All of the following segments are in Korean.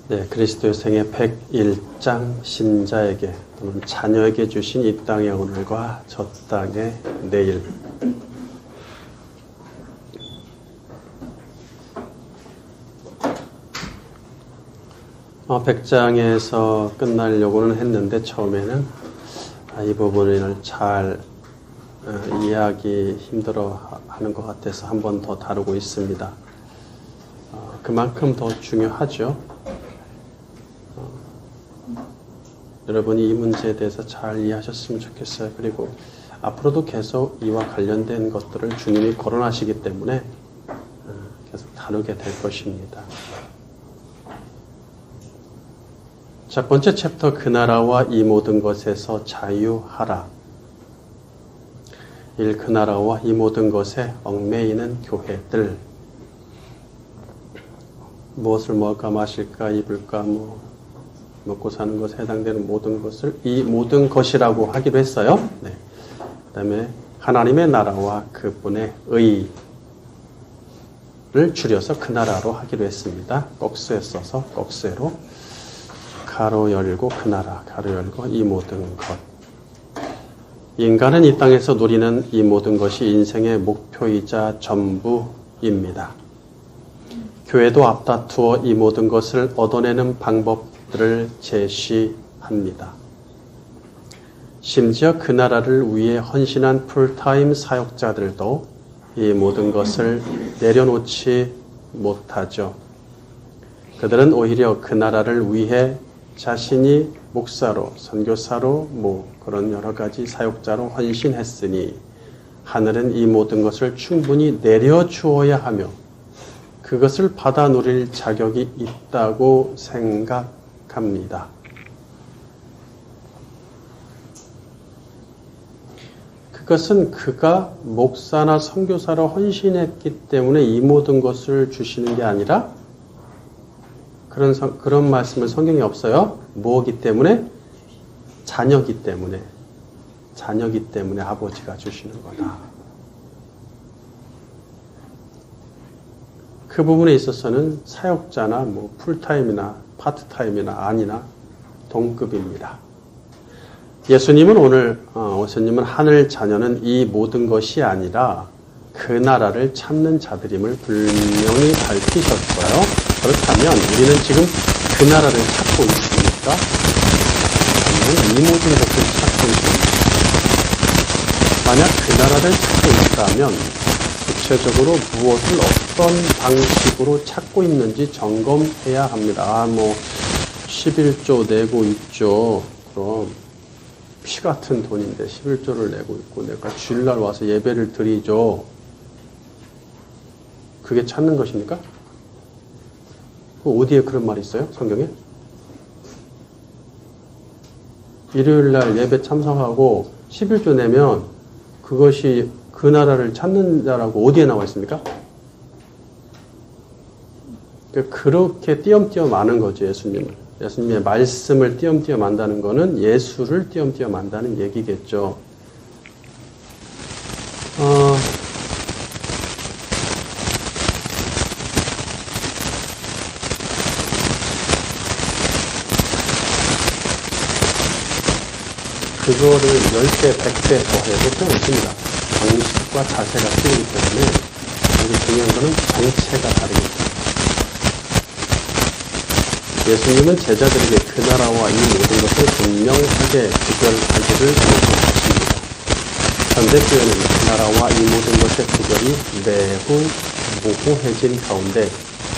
네, 그리스도의 생애 101장 신자에게 또는 자녀에게 주신 이 땅의 오늘과 저 땅의 내일. 백장에서 끝나려고는 했는데 처음에는 이 부분을 잘 이해하기 힘들어 하는 것 같아서 한 번 더 다루고 있습니다. 그만큼 더 중요하죠. 여러분이 이 문제에 대해서 잘 이해하셨으면 좋겠어요. 그리고 앞으로도 계속 이와 관련된 것들을 주님이 거론하시기 때문에 계속 다루게 될 것입니다. 첫 번째 챕터, 그 나라와 이 모든 것에서 자유하라. 그 나라와 이 모든 것에 얽매이는 교회들. 무엇을 먹을까 마실까 입을까 먹고 사는 것에 해당되는 모든 것을 이 모든 것이라고 하기로 했어요. 네. 그 다음에 하나님의 나라와 그분의 의를 줄여서 그 나라로 하기로 했습니다. 꼭수에 써서 꼭수로 가로 열고 그 나라, 가로 열고 이 모든 것. 인간은 이 땅에서 누리는 이 모든 것이 인생의 목표이자 전부입니다. 교회도 앞다투어 이 모든 것을 얻어내는 방법들을 제시합니다. 심지어 그 나라를 위해 헌신한 풀타임 사역자들도 이 모든 것을 내려놓지 못하죠. 그들은 오히려 그 나라를 위해 자신이 목사로, 선교사로, 그런 여러 가지 사역자로 헌신했으니 하늘은 이 모든 것을 충분히 내려주어야 하며 그것을 받아 누릴 자격이 있다고 생각합니다. 그것은 그가 목사나 선교사로 헌신했기 때문에 이 모든 것을 주시는 게 아니라 그런 말씀은 성경에 없어요. 뭐기 때문에? 자녀기 때문에 아버지가 주시는 거다. 그 부분에 있어서는 사역자나 풀타임이나 파트타임이나 아니나 동급입니다. 예수님은 하늘 자녀는 이 모든 것이 아니라 그 나라를 찾는 자들임을 분명히 밝히셨어요. 그렇다면 우리는 지금 그 나라를 찾고 있습니까? 아니면 이 모든 것을 찾고 있습니까? 만약 그 나라를 찾고 있다면 구체적으로 무엇을 어떤 방식으로 찾고 있는지 점검해야 합니다. 11조 내고 있죠. 그럼 피 같은 돈인데 11조를 내고 있고 내가 주일날 와서 예배를 드리죠. 그게 찾는 것입니까? 어디에 그런 말이 있어요? 성경에? 일요일날 예배 참석하고 11조 내면 그것이 그 나라를 찾는 자라고 어디에 나와 있습니까? 그렇게 띄엄띄엄 아는 거죠, 예수님을. 예수님의 말씀을 띄엄띄엄 안다는 거는 예수를 띄엄띄엄 안다는 얘기겠죠. 그거를 10배, 100배 더 해도 소용없습니다. 방식과 자세가 틀리기 때문에 여기 중요한 것은 정체가 다르기 때문에 예수님은 제자들에게 그 나라와 이 모든 것을 분명하게 구별하기를 요구하십니다. 현대교회는 그 나라와 이 모든 것의 구별이 매우 모호해진 가운데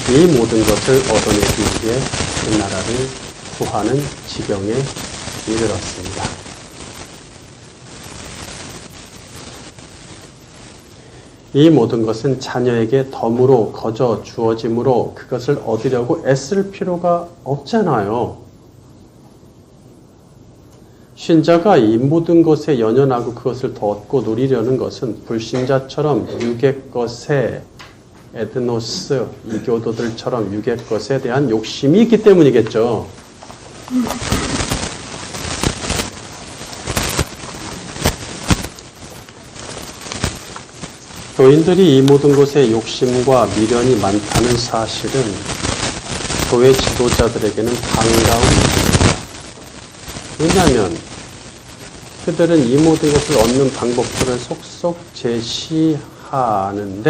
이 모든 것을 얻어내기 위해 그 나라를 구하는 지경에 이르렀습니다. 이 모든 것은 자녀에게 덤으로 거저 주어지므로 그것을 얻으려고 애쓸 필요가 없잖아요. 신자가 이 모든 것에 연연하고 그것을 더 얻고 누리려는 것은 불신자처럼 육의 것에 에드노스, 이교도들처럼 육의 것에 대한 욕심이 있기 때문이겠죠. 교인들이 이 모든 것에 욕심과 미련이 많다는 사실은 교회 지도자들에게는 반가운 일입니다. 왜냐하면 그들은 이 모든 것을 얻는 방법들을 속속 제시하는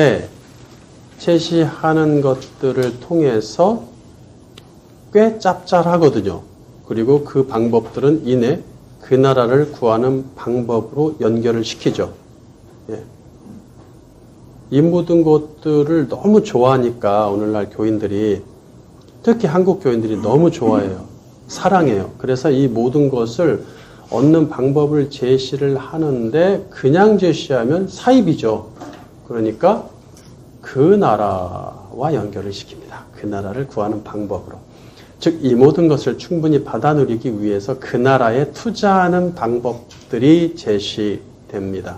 것들을 통해서 꽤 짭짤하거든요. 그리고 그 방법들은 이내 그 나라를 구하는 방법으로 연결을 시키죠. 예. 이 모든 것들을 너무 좋아하니까 오늘날 교인들이, 특히 한국 교인들이 너무 좋아해요. 사랑해요. 그래서 이 모든 것을 얻는 방법을 제시를 하는데 그냥 제시하면 사입이죠. 그러니까 그 나라와 연결을 시킵니다. 그 나라를 구하는 방법으로. 즉 이 모든 것을 충분히 받아 누리기 위해서 그 나라에 투자하는 방법들이 제시됩니다.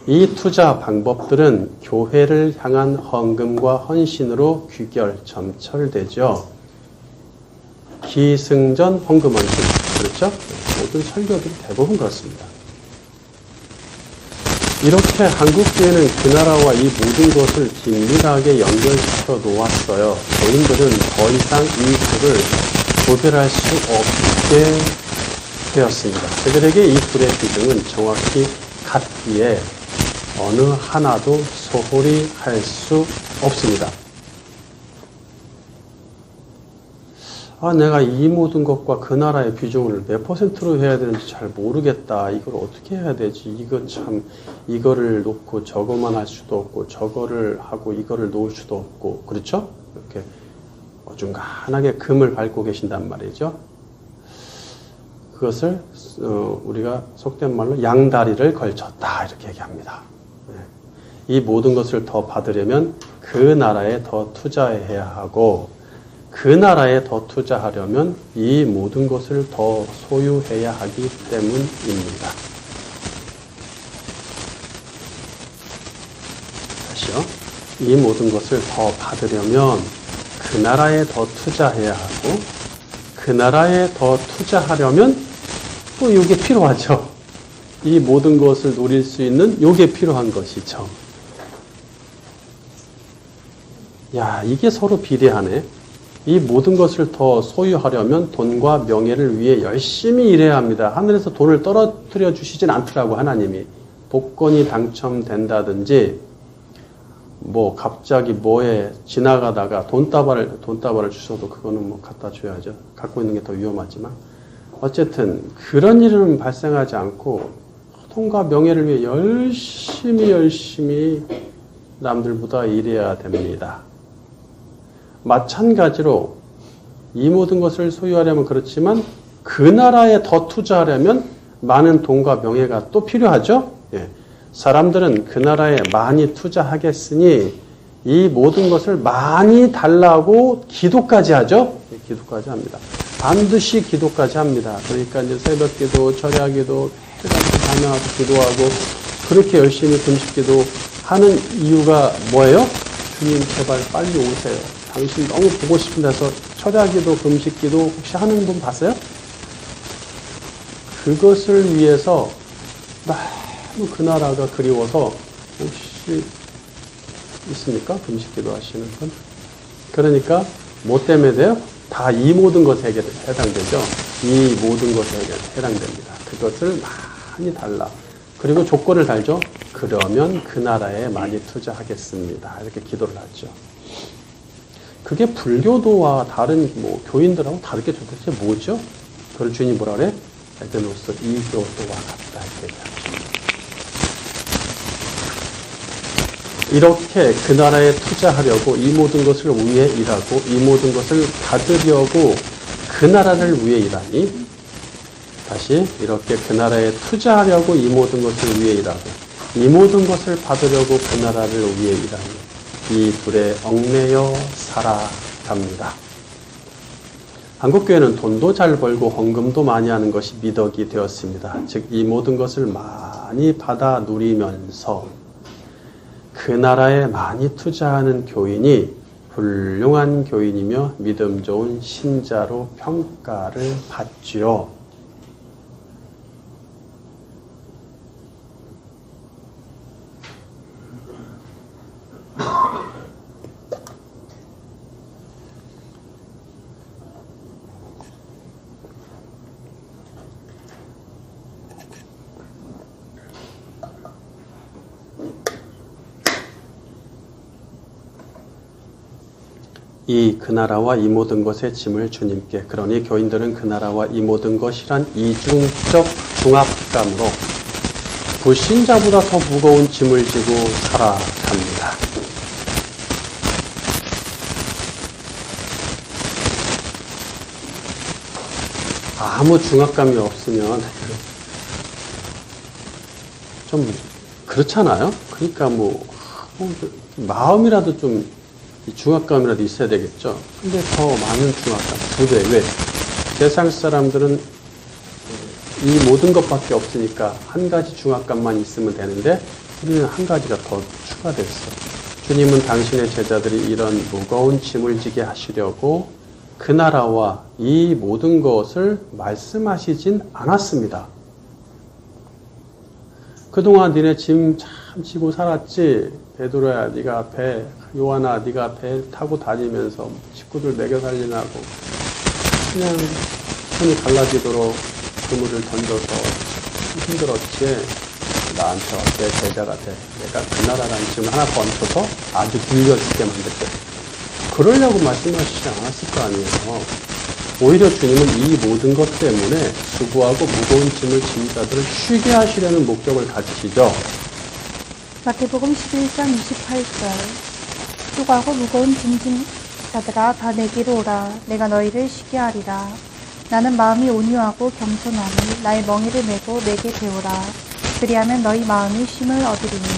이 투자 방법들은 교회를 향한 헌금과 헌신으로 귀결점철되죠. 기승전 헌금 헌신. 그렇죠? 모든 설교들이 대부분 그렇습니다. 이렇게 한국교회는 그 나라와 이 모든 것을 긴밀하게 연결시켜 놓았어요. 교인들은 더 이상 이 둘을 구별할 수 없게 되었습니다. 그들에게 이 둘의 비중은 정확히 같기에 어느 하나도 소홀히 할 수 없습니다. 내가 이 모든 것과 그 나라의 비중을 몇 퍼센트로 해야 되는지 잘 모르겠다. 이걸 어떻게 해야 되지? 이거를 놓고 저거만 할 수도 없고, 저거를 하고 이거를 놓을 수도 없고, 그렇죠? 이렇게 어중간하게 금을 밟고 계신단 말이죠. 그것을 우리가 속된 말로 양다리를 걸쳤다 이렇게 얘기합니다. 이 모든 것을 더 받으려면 그 나라에 더 투자해야 하고, 그 나라에 더 투자하려면 이 모든 것을 더 소유해야 하기 때문입니다. 다시요. 이 모든 것을 더 받으려면 그 나라에 더 투자해야 하고, 그 나라에 더 투자하려면 또 이게 필요하죠. 이 모든 것을 누릴 수 있는 이게 필요한 것이죠. 야, 이게 서로 비례하네. 이 모든 것을 더 소유하려면 돈과 명예를 위해 열심히 일해야 합니다. 하늘에서 돈을 떨어뜨려 주시진 않더라고, 하나님이. 복권이 당첨된다든지, 갑자기 지나가다가 돈다발을 주셔도 그거는 갖다 줘야죠. 갖고 있는 게 더 위험하지만. 어쨌든, 그런 일은 발생하지 않고, 돈과 명예를 위해 열심히 남들보다 일해야 됩니다. 마찬가지로 이 모든 것을 소유하려면 그렇지만 그 나라에 더 투자하려면 많은 돈과 명예가 또 필요하죠. 예. 사람들은 그 나라에 많이 투자하겠으니 이 모든 것을 많이 달라고 기도까지 하죠. 예, 기도까지 합니다. 반드시 기도까지 합니다. 그러니까 이제 새벽기도, 절야기도, 해가지고 다녀와서 기도하고 그렇게 열심히 금식기도 하는 이유가 뭐예요? 주님 제발 빨리 오세요. 당신 너무 보고 싶은 데서 철야기도 금식기도 혹시 하는 분 봤어요? 그것을 위해서 너무 그 나라가 그리워서 혹시 있습니까? 금식기도 하시는 분? 그러니까 뭐 때문에 돼요? 다 이 모든 것에 해당되죠. 이 모든 것에 해당됩니다. 그것을 많이 달라. 그리고 조건을 달죠. 그러면 그 나라에 많이 투자하겠습니다. 이렇게 기도를 하죠. 그게 불교도와 다른 교인들하고 다르게 도대체 뭐죠? 그걸 주님이 뭐라 그래? 에드노스 이교도와 같다 이렇게 얘기하죠. 이렇게 그 나라에 투자하려고 이 모든 것을 위해 일하고 이 모든 것을 받으려고 그 나라를 위해 일하니 다시 이렇게 그 나라에 투자하려고 이 모든 것을 위해 일하고 이 모든 것을 받으려고 그 나라를 위해 일하니 이 둘에 얽매여 살아갑니다. 한국교회는 돈도 잘 벌고 헌금도 많이 하는 것이 미덕이 되었습니다. 즉 이 모든 것을 많이 받아 누리면서 그 나라에 많이 투자하는 교인이 훌륭한 교인이며 믿음 좋은 신자로 평가를 받지요. 이 그 나라와 이 모든 것의 짐을 주님께. 그러니 교인들은 그 나라와 이 모든 것이란 이중적 중압감으로 불신자보다 더 무거운 짐을 지고 살아갑니다. 아무 중압감이 없으면 좀 그렇잖아요. 그러니까 마음이라도 좀 중압감이라도 있어야 되겠죠. 근데 더 많은 중압감, 2배. 왜? 세상 사람들은 이 모든 것밖에 없으니까 한 가지 중압감만 있으면 되는데 우리는 한 가지가 더 추가됐어. 주님은 당신의 제자들이 이런 무거운 짐을 지게 하시려고 그 나라와 이 모든 것을 말씀하시진 않았습니다. 그동안 니네 짐 참 지고 살았지? 베드로야 네가 배, 요한아 네가 배 타고 다니면서 식구들 먹여 살리라고 그냥 손이 갈라지도록 그물을 던져서 힘들었지. 나한테 어때? 제자가 돼. 내가 그 나라라는 짐을 하나 더 얹혀서 아주 굴려 죽게 만들게. 그러려고 말씀하시지 않았을 거 아니에요. 오히려 주님은 이 모든 것 때문에 수고하고 무거운 짐을 진 자들을 쉬게 하시려는 목적을 가지시죠. 마태복음 11장 28절 수고하고 무거운 짐 진 자들아 다 내게로 오라. 내가 너희를 쉬게 하리라. 나는 마음이 온유하고 겸손하니 나의 멍에를 메고 내게 배우라. 그리하면 너희 마음이 쉼을 얻으리니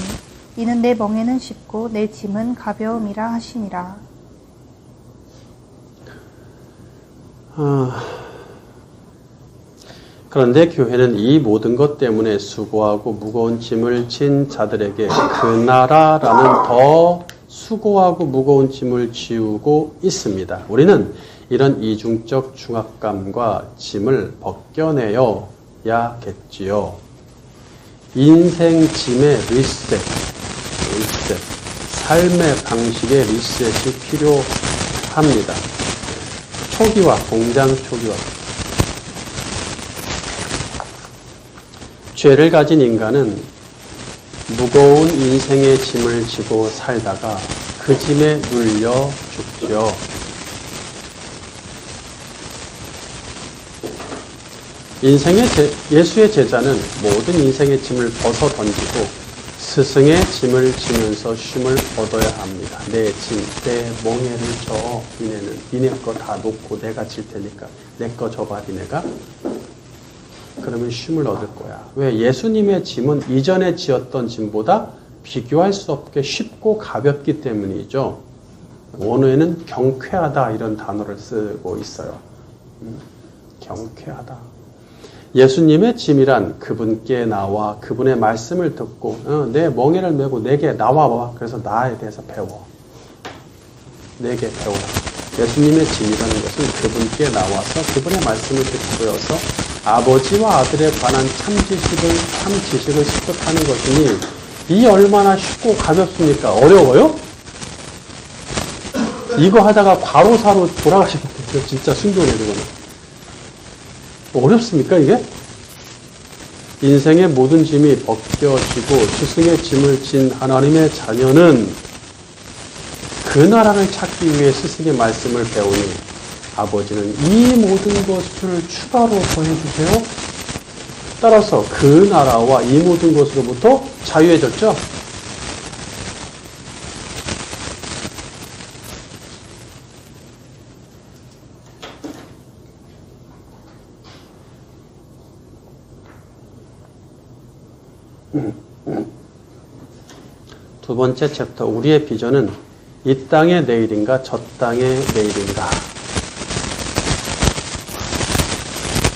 이는 내 멍에는 쉽고 내 짐은 가벼움이라 하시니라. 그런데 교회는 이 모든 것 때문에 수고하고 무거운 짐을 진 자들에게 그 나라라는 더 수고하고 무거운 짐을 지우고 있습니다. 우리는 이런 이중적 중압감과 짐을 벗겨내야겠지요. 인생 짐의 리셋, 삶의 방식의 리셋이 필요합니다. 초기화, 공장 초기화. 죄를 가진 인간은 무거운 인생의 짐을 지고 살다가 그 짐에 눌려 죽죠. 예수의 제자는 모든 인생의 짐을 벗어 던지고 스승의 짐을 지면서 쉼을 얻어야 합니다. 내 짐, 내 멍에를 져. 니네 거 다 놓고 내가 질 테니까 내 거 져봐 니네가. 그러면 쉼을 얻을 거야. 왜? 예수님의 짐은 이전에 지었던 짐보다 비교할 수 없게 쉽고 가볍기 때문이죠. 원어에는 경쾌하다 이런 단어를 쓰고 있어요. 경쾌하다. 예수님의 짐이란 그분께 나와 그분의 말씀을 듣고 내 멍에를 메고 내게 나와봐. 그래서 나에 대해서 배워. 내게 배워라. 예수님의 짐이라는 것은 그분께 나와서 그분의 말씀을 듣고 배워서 아버지와 아들에 관한 참 지식을 습득하는 것이니 이 얼마나 쉽고 가볍습니까? 어려워요? 이거 하다가 과로사로 돌아가시면 돼요. 진짜 순종해요, 그거는. 어렵습니까, 이게? 인생의 모든 짐이 벗겨지고 스승의 짐을 진 하나님의 자녀는 그 나라를 찾기 위해 스승의 말씀을 배우니 아버지는 이 모든 것을 추가로 더해주세요. 따라서 그 나라와 이 모든 것으로부터 자유해졌죠. 두 번째 챕터, 우리의 비전은 이 땅의 내일인가 저 땅의 내일인가.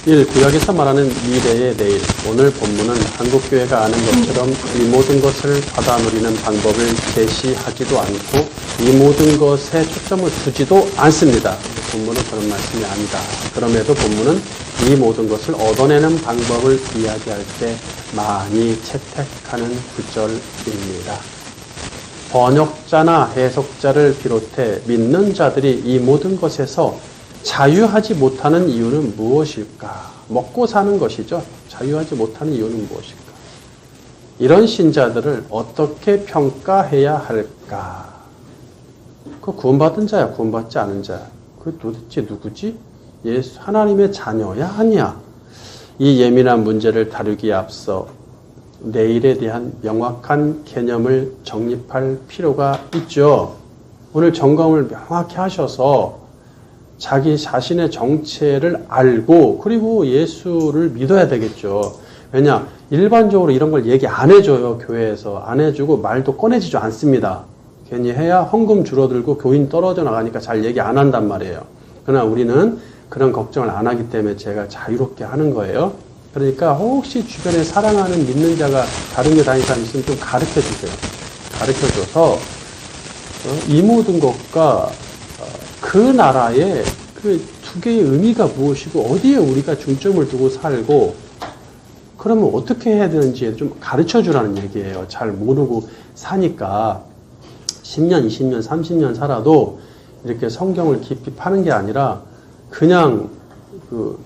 1. 구약에서 말하는 미래의 내일. 오늘 본문은 한국교회가 아는 것처럼 이 모든 것을 받아 누리는 방법을 제시하지도 않고 이 모든 것에 초점을 두지도 않습니다. 본문은 그런 말씀이 아니다. 그럼에도 본문은 이 모든 것을 얻어내는 방법을 이야기할 때 많이 채택하는 구절입니다. 번역자나 해석자를 비롯해 믿는 자들이 이 모든 것에서 자유하지 못하는 이유는 무엇일까? 먹고 사는 것이죠. 자유하지 못하는 이유는 무엇일까? 이런 신자들을 어떻게 평가해야 할까? 그 구원받은 자야, 구원받지 않은 자야. 그 도대체 누구지? 예수 하나님의 자녀야, 아니야? 이 예민한 문제를 다루기에 앞서 내일에 대한 명확한 개념을 정립할 필요가 있죠. 오늘 점검을 명확히 하셔서 자기 자신의 정체를 알고 그리고 예수를 믿어야 되겠죠. 왜냐? 일반적으로 이런 걸 얘기 안 해줘요. 교회에서. 안 해주고 말도 꺼내지도 않습니다. 괜히 해야 헌금 줄어들고 교인 떨어져 나가니까 잘 얘기 안 한단 말이에요. 그러나 우리는 그런 걱정을 안 하기 때문에 제가 자유롭게 하는 거예요. 그러니까 혹시 주변에 사랑하는 믿는 자가 다른 교 다니는 사람 있으면 좀 가르쳐 주세요. 가르쳐 줘서 이 모든 것과 그 나라의 그 두 개의 의미가 무엇이고 어디에 우리가 중점을 두고 살고 그러면 어떻게 해야 되는지 좀 가르쳐 주라는 얘기예요. 잘 모르고 사니까 10년, 20년, 30년 살아도 이렇게 성경을 깊이 파는 게 아니라 그냥 그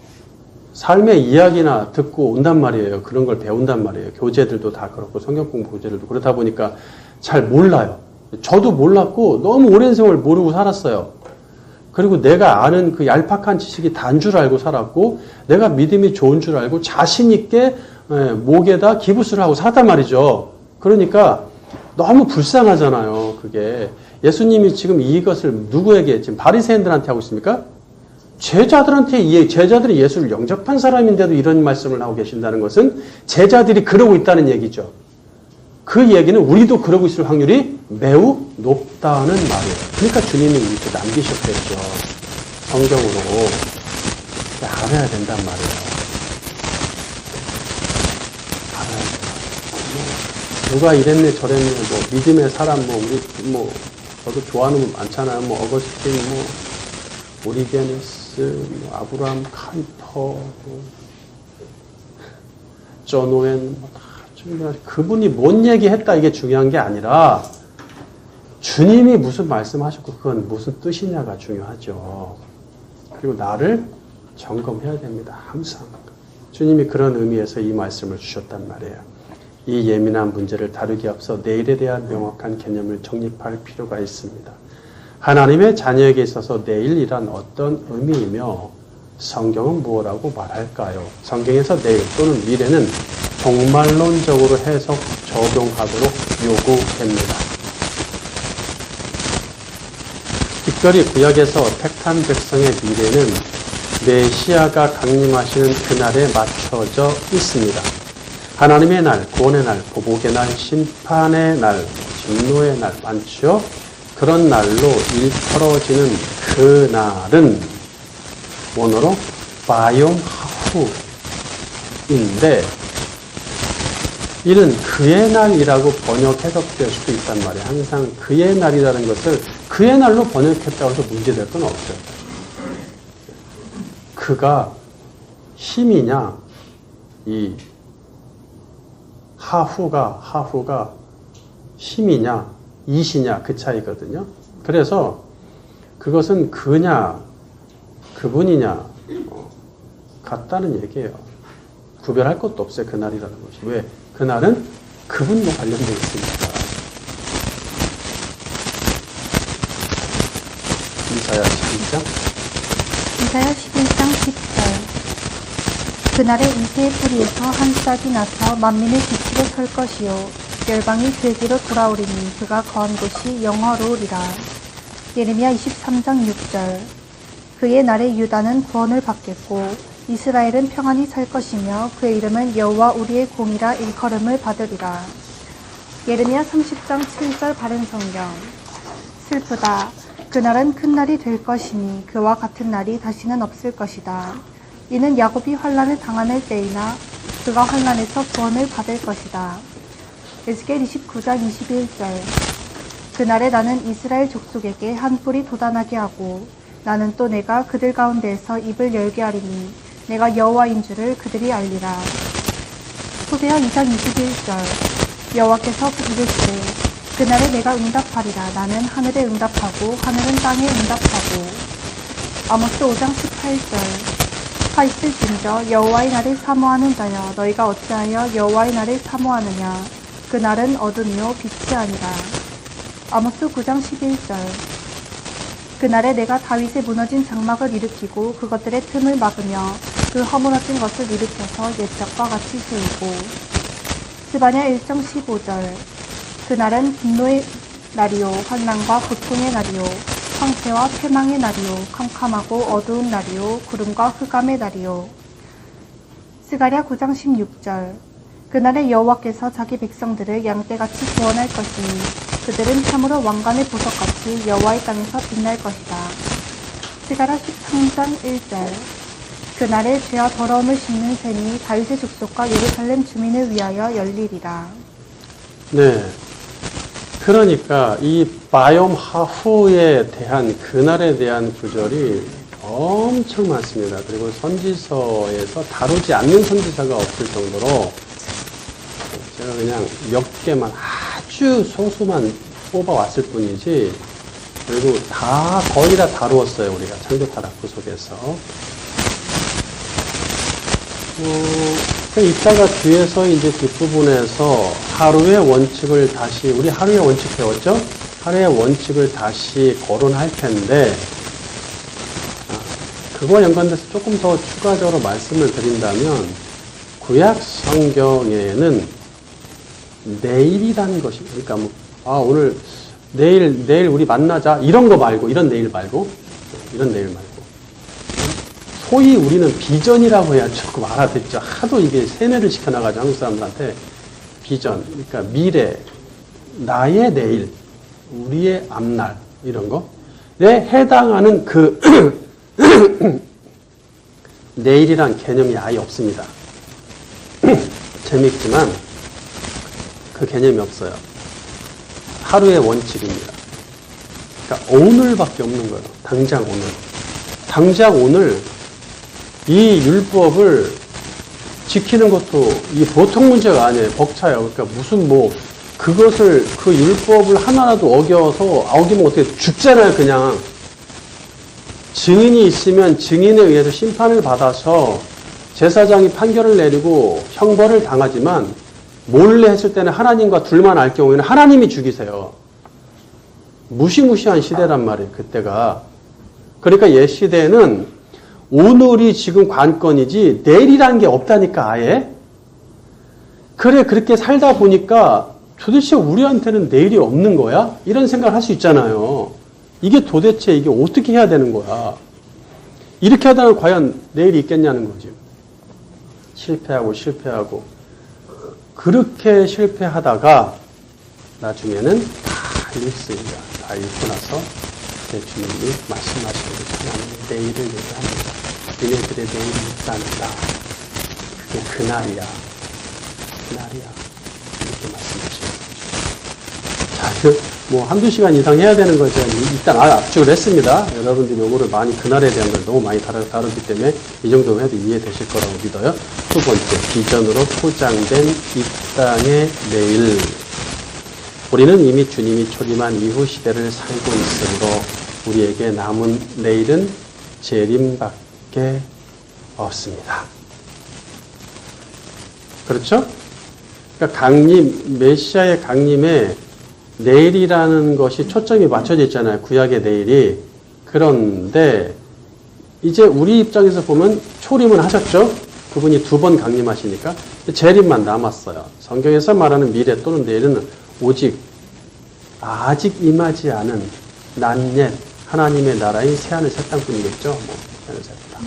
삶의 이야기나 듣고 온단 말이에요. 그런 걸 배운단 말이에요. 교재들도 다 그렇고 성경 공부 교재들도 그러다 보니까 잘 몰라요. 저도 몰랐고 너무 오랜 세월 모르고 살았어요. 그리고 내가 아는 그 얄팍한 지식이 단 줄 알고 살았고 내가 믿음이 좋은 줄 알고 자신 있게 목에다 기부스를 하고 살단 말이죠. 그러니까 너무 불쌍하잖아요. 그게 예수님이 지금 이것을 누구에게 지금 바리새인들한테 하고 있습니까? 제자들한테 제자들이 예수를 영접한 사람인데도 이런 말씀을 하고 계신다는 것은 제자들이 그러고 있다는 얘기죠. 그 얘기는 우리도 그러고 있을 확률이 매우 높다는 말이에요. 그러니까 주님이 이렇게 남기셨겠죠. 성경으로. 알아야 된단 말이에요. 알아야 돼요. 누가 이랬네 저랬네 뭐 믿음의 사람 우리 저도 좋아하는 분 많잖아요. 어거스틴 오리게니스 아브라함 칸터 존 오웬 그분이 뭔 얘기했다 이게 중요한 게 아니라 주님이 무슨 말씀하셨고 그건 무슨 뜻이냐가 중요하죠. 그리고 나를 점검해야 됩니다. 항상. 주님이 그런 의미에서 이 말씀을 주셨단 말이에요. 이 예민한 문제를 다루기에 앞서 내일에 대한 명확한 개념을 정립할 필요가 있습니다. 하나님의 자녀에게 있어서 내일이란 어떤 의미이며 성경은 무엇라고 말할까요? 성경에서 내일 또는 미래는 종말론적으로 해석 적용하도록 요구됩니다. 특별히 구약에서 택한 백성의 미래는 메시아가 강림하시는 그날에 맞춰져 있습니다. 하나님의 날, 구원의 날, 보복의 날, 심판의 날, 진노의 날 많죠? 그런 날로 일컬어지는 그 날은 원어로 바이옴 하후인데 이는 그의 날이라고 번역 해석될 수도 있단 말이에요. 항상 그의 날이라는 것을 그의 날로 번역했다고 해서 문제될 건 없어요. 그가 힘이냐 이 하후가 힘이냐 이시냐 그 차이거든요. 그래서 그것은 그냐 그분이냐 같다는 얘기예요. 구별할 것도 없어요. 그날이라는 것이. 왜? 그날은 그분과 관련되어 있으니까. 이사야 11장 10절 그날에 이새의 뿌리에서 한 싹이 나서 만민의 빛으로 설 것이요 열방이 그에게로 돌아오리니 그가 거한 곳이 영화로우리라. 예레미야 23장 6절 그의 날에 유다는 구원을 받겠고 이스라엘은 평안히 살 것이며 그의 이름은 여호와 우리의 공이라 일컬음을 받으리라. 예레미야 30장 7절 바른 성경 슬프다. 그날은 큰 날이 될 것이니 그와 같은 날이 다시는 없을 것이다. 이는 야곱이 환난을 당하는 때이나 그가 환난에서 구원을 받을 것이다. 에스겔 29장 21절 그날에 나는 이스라엘 족속에게 한 뿔이 돋아나게 하고 나는 또 내가 그들 가운데에서 입을 열게 하리니 내가 여호와인 줄을 그들이 알리라. 호세아 2장 21절 여호와께서 이르시되 그날에 내가 응답하리라. 나는 하늘에 응답하고 하늘은 땅에 응답하고. 아모스 5장 18절 하있을진저 여호와의 날을 사모하는 자여 너희가 어찌하여 여호와의 날을 사모하느냐. 그 날은 어둠이요 빛이 아니라. 아모스 9장 11절 그날에 내가 다윗의 무너진 장막을 일으키고 그것들의 틈을 막으며 그 허물어진 것을 일으켜서 옛적과 같이 세우고. 스바냐 1장 15절. 그날은 분노의 날이요 환난과 고통의 날이요 황폐와 패망의 날이요 캄캄하고 어두운 날이요 구름과 흑암의 날이요. 스가랴 9장 16절. 그날에 여호와께서 자기 백성들을 양떼같이 구원할 것이니 그들은 참으로 왕관의 보석같이 여호와의 땅에서 빛날 것이다. 스가랴 13장 1절. 그날에 죄와 더러움을 씻는 샘이 다윗의 족속과 예루살렘 주민을 위하여 열리리라. 네. 그러니까 이 바욤 하후에 대한 그날에 대한 구절이 엄청 많습니다. 그리고 선지서에서 다루지 않는 선지서가 없을 정도로 제가 그냥 몇 개만 아주 소수만 뽑아왔을 뿐이지, 그리고 거의 다 다루었어요. 우리가 창조타락부 속에서. 이따가 뒤에서 이제 뒷부분에서 하루의 원칙을 다시, 우리 하루의 원칙 배웠죠? 하루의 원칙을 다시 거론할 텐데, 그거와 연관돼서 조금 더 추가적으로 말씀을 드린다면, 구약 성경에는 내일이라는 것이, 그러니까 오늘, 내일 우리 만나자. 이런 거 말고, 이런 내일 말고. 소위 우리는 비전이라고 해야 조금 알아듣죠. 하도 이게 세뇌를 시켜나가지고 한국 사람들한테 비전, 그러니까 미래, 나의 내일, 우리의 앞날, 이런 거에 해당하는 그 내일이란 개념이 아예 없습니다. 재밌지만 그 개념이 없어요. 하루의 원칙입니다. 그러니까 오늘밖에 없는 거예요. 당장 오늘 이 율법을 지키는 것도 이 보통 문제가 아니에요. 벅차요. 그러니까 무슨 그것을, 그 율법을 하나라도 어기면 어떻게 죽잖아요, 그냥. 증인이 있으면 증인에 의해서 심판을 받아서 제사장이 판결을 내리고 형벌을 당하지만 몰래 했을 때는 하나님과 둘만 알 경우에는 하나님이 죽이세요. 무시무시한 시대란 말이에요, 그때가. 그러니까 옛 시대에는 오늘이 지금 관건이지 내일이라는 게 없다니까, 아예. 그래, 그렇게 살다 보니까 도대체 우리한테는 내일이 없는 거야? 이런 생각을 할 수 있잖아요. 이게 도대체 이게 어떻게 해야 되는 거야? 이렇게 하다가 과연 내일이 있겠냐는 거지. 실패하고 그렇게 실패하다가 나중에는 다 읽습니다. 다 읽고 나서 제 주님이 말씀하시는 하나님 내일을 얘기합니다. 너희들의 내일이 있단다. 그게 그날이야. 이렇게 말씀하시는 거죠. 자, 한두 시간 이상 해야 되는 거죠. 일단 압축을 했습니다. 여러분들이 요거를 많이, 그날에 대한 걸 너무 많이 다루기 때문에 이 정도면 해도 이해되실 거라고 믿어요. 두 번째, 비전으로 포장된 이 땅의 내일. 우리는 이미 주님이 초림한 이후 시대를 살고 있으므로 우리에게 남은 내일은 재림밖에 없습니다. 그렇죠? 그러니까 메시아의 강림에 내일이라는 것이 초점이 맞춰져 있잖아요. 구약의 내일이. 그런데 이제 우리 입장에서 보면 초림은 하셨죠? 그분이 2번 강림하시니까 재림만 남았어요. 성경에서 말하는 미래 또는 내일은 오직 아직 임하지 않은 낱옛 하나님의 나라인 새하늘 새 땅뿐이겠죠. 새하늘 새 땅.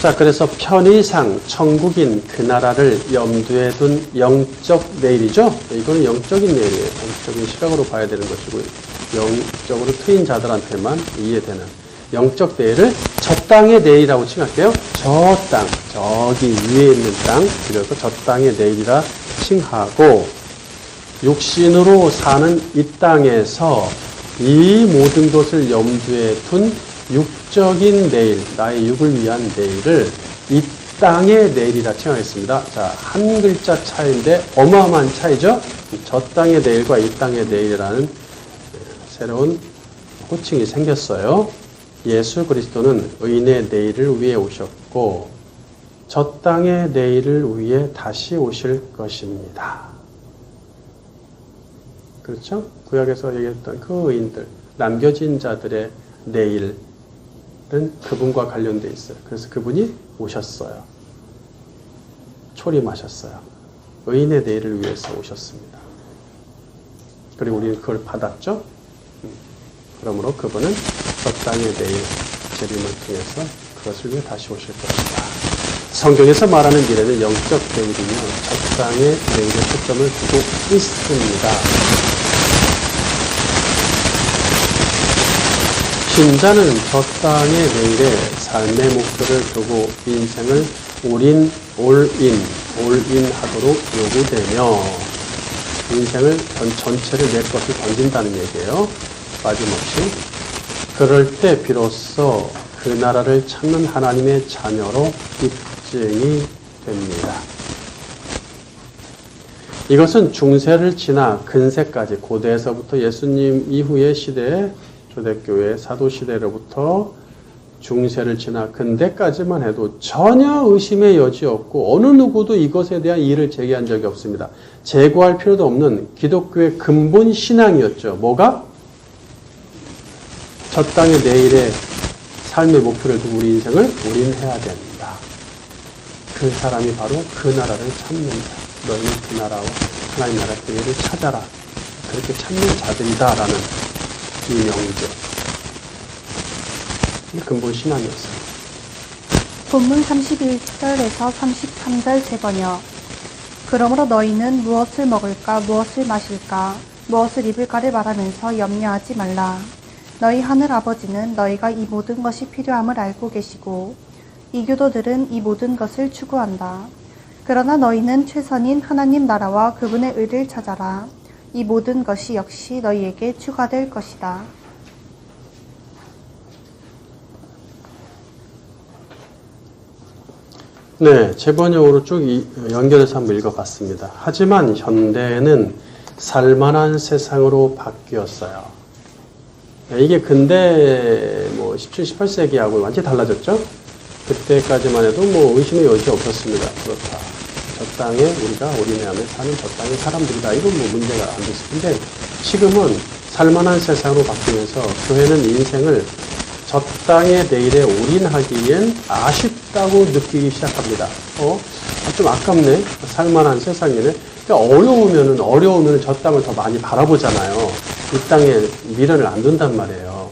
자, 그래서 편의상 천국인 그 나라를 염두에 둔 영적 내일이죠. 이거는 영적인 내일이에요. 영적인 시각으로 봐야 되는 것이고, 영적으로 트인 자들한테만 이해되는 영적 내일을 저 땅의 내일이라고 칭할게요. 저 땅, 저기 위에 있는 땅, 그래서 저 땅의 내일이라 칭하고, 육신으로 사는 이 땅에서 이 모든 것을 염두에 둔 육적인 내일, 나의 육을 위한 내일을 이 땅의 내일이라 칭하겠습니다. 자, 한 글자 차이인데 어마어마한 차이죠? 저 땅의 내일과 이 땅의 내일이라는 새로운 호칭이 생겼어요. 예수 그리스도는 의인의 내일을 위해 오셨고 저 땅의 내일을 위해 다시 오실 것입니다. 그렇죠? 구약에서 얘기했던 그 의인들, 남겨진 자들의 내일은 그분과 관련돼 있어요. 그래서 그분이 오셨어요. 초림하셨어요. 의인의 내일을 위해서 오셨습니다. 그리고 우리는 그걸 받았죠? 그러므로 그분은 저 땅의 내일 재림을 통해서 그것을 위해 다시 오실 것이다. 성경에서 말하는 미래는 영적 내일이며 저 땅의 내일에 초점을 두고 있습니다. 신자는 저 땅의 내일에 삶의 목표를 두고 인생을 올인하도록 요구되며 인생을 전체를 내 것을 던진다는 얘기예요. 빠짐없이. 그럴 때 비로소 그 나라를 찾는 하나님의 자녀로 입증이 됩니다. 이것은 중세를 지나 근세까지 고대에서부터 예수님 이후의 시대에 초대교회 사도시대로부터 중세를 지나 근대까지만 해도 전혀 의심의 여지 없고 어느 누구도 이것에 대한 이의를 제기한 적이 없습니다. 제고할 필요도 없는 기독교의 근본 신앙이었죠. 뭐가? 저 땅의 내일의 삶의 목표를 두고 우리 인생을 올인해야 된다. 그 사람이 바로 그 나라를 찾는다. 너희는 그 나라와 하나님 나라 교회를 찾아라. 그렇게 찾는 자들이다. 라는 이 명제. 근본 신앙이었어요. 본문 31절에서 33절 세 번역. 그러므로 너희는 무엇을 먹을까, 무엇을 마실까, 무엇을 입을까를 말하면서 염려하지 말라. 너희 하늘 아버지는 너희가 이 모든 것이 필요함을 알고 계시고 이교도들은 이 모든 것을 추구한다. 그러나 너희는 최선인 하나님 나라와 그분의 의를 찾아라. 이 모든 것이 역시 너희에게 추가될 것이다. 네, 제 번역으로 쭉 연결해서 한번 읽어봤습니다. 하지만 현대는 살만한 세상으로 바뀌었어요. 이게 근대 17, 18세기하고 완전히 달라졌죠? 그때까지만 해도 의심의 여지 없었습니다. 그렇다. 저 땅에 우리가 올인하며 사는 저 땅의 사람들이다. 이건 문제가 안 됐을 텐데 지금은 살만한 세상으로 바뀌면서 교회는 인생을 저 땅의 내일에 올인하기엔 아쉽다고 느끼기 시작합니다. 좀 아깝네. 살만한 세상이네. 그러니까 어려우면 저 땅을 더 많이 바라보잖아요. 이 땅에 미련을 안 둔단 말이에요.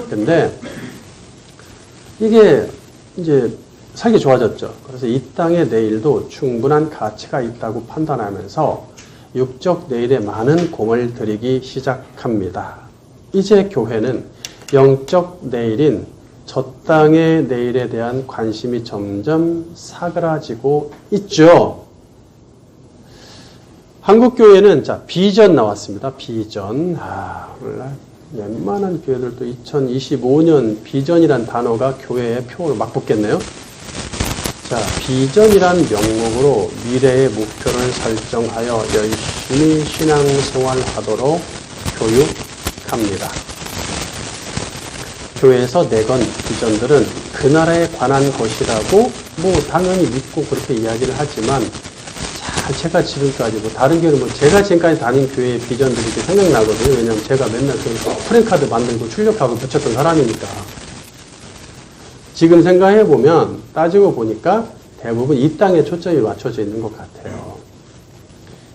근데 이게 이제 살기 좋아졌죠. 그래서 이 땅의 내일도 충분한 가치가 있다고 판단하면서 육적 내일에 많은 공을 들이기 시작합니다. 이제 교회는 영적 내일인 저 땅의 내일에 대한 관심이 점점 사그라지고 있죠. 한국교회는 비전 나왔습니다. 비전. 오늘날 웬만한 교회들도 2025년 비전이란 단어가 교회에 표를 막 붙겠네요. 비전이란 명목으로 미래의 목표를 설정하여 열심히 신앙생활하도록 교육합니다. 교회에서 내건 비전들은 그 나라에 관한 것이라고 당연히 믿고 그렇게 이야기를 하지만 제가 지금까지 다른 교회는 제가 지금까지 다닌 교회의 비전들이 이렇게 생각나거든요. 왜냐하면 제가 맨날 프랜카드 만들고 출력하고 붙였던 사람이니까. 지금 생각해보면 따지고 보니까 대부분 이 땅에 초점이 맞춰져 있는 것 같아요.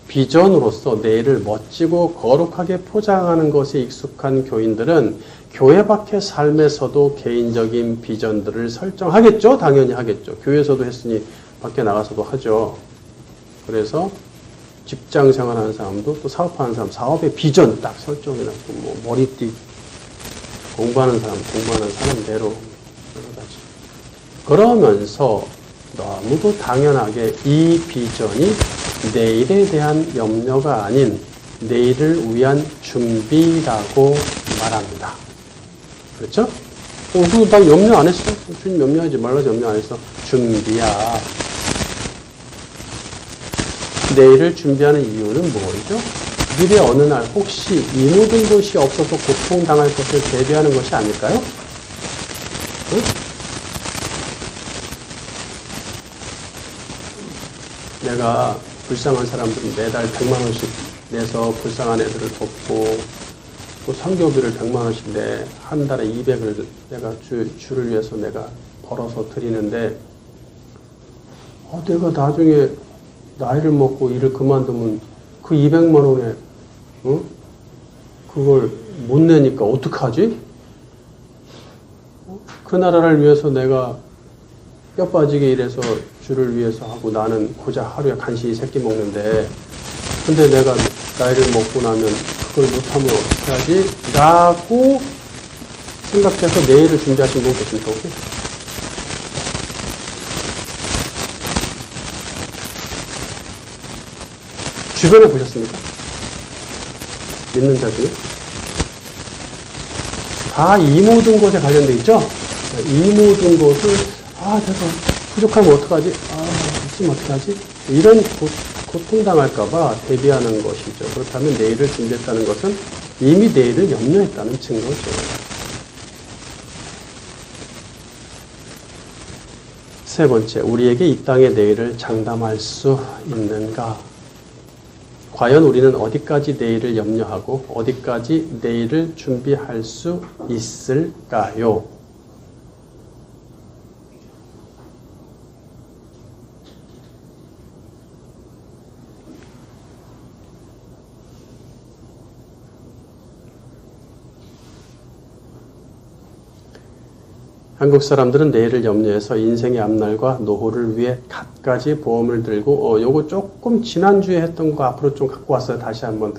비전으로서 내일을 멋지고 거룩하게 포장하는 것에 익숙한 교인들은 교회 밖의 삶에서도 개인적인 비전들을 설정하겠죠? 당연히 하겠죠. 교회에서도 했으니 밖에 나가서도 하죠. 그래서 직장 생활하는 사람도 또 사업하는 사람, 사업의 비전 딱 설정해놨고, 머리띠, 공부하는 사람대로 여러 가지. 그러면서 너무도 당연하게 이 비전이 내일에 대한 염려가 아닌 내일을 위한 준비라고 말합니다. 그렇죠? 나 염려 안 했어. 주님 염려하지 말라서 염려 안 했어. 준비야. 내일을 준비하는 이유는 뭐죠? 미래 어느 날 혹시 이 모든 것이 없어서 고통당할 것을 대비하는 것이 아닐까요? 응? 내가 불쌍한 사람들은 매달 100만 원씩 내서 불쌍한 애들을 돕고 또 선교비를 100만 원씩 내 한 달에 200을 내가 주를 위해서 내가 벌어서 드리는데 내가 나중에 나이를 먹고 일을 그만두면 그 200만 원에 그걸 못 내니까 어떡하지? 그 나라를 위해서 내가 뼈 빠지게 일해서 주를 위해서 하고 나는 고작 하루에 간신히 새끼 먹는데 근데 내가 나이를 먹고 나면 그걸 못하면 어떻게 하지? 라고 생각해서 내일을 준비하신 분 계십니까? 혹시? 주변에 보셨습니까? 믿는 자 중에? 다 이 모든 것에 관련되어 있죠? 이 모든 것을 내가 부족하면 어떡하지? 있으면 어떡하지? 이런 고통당할까봐 대비하는 것이죠. 그렇다면 내일을 준비했다는 것은 이미 내일을 염려했다는 증거죠. 세 번째, 우리에게 이 땅의 내일을 장담할 수 있는가? 과연 우리는 어디까지 내일을 염려하고 어디까지 내일을 준비할 수 있을까요? 한국 사람들은 내일을 염려해서 인생의 앞날과 노후를 위해 갖가지 보험을 들고 요거 조금 지난주에 했던 거 앞으로 좀 갖고 왔어요. 다시 한번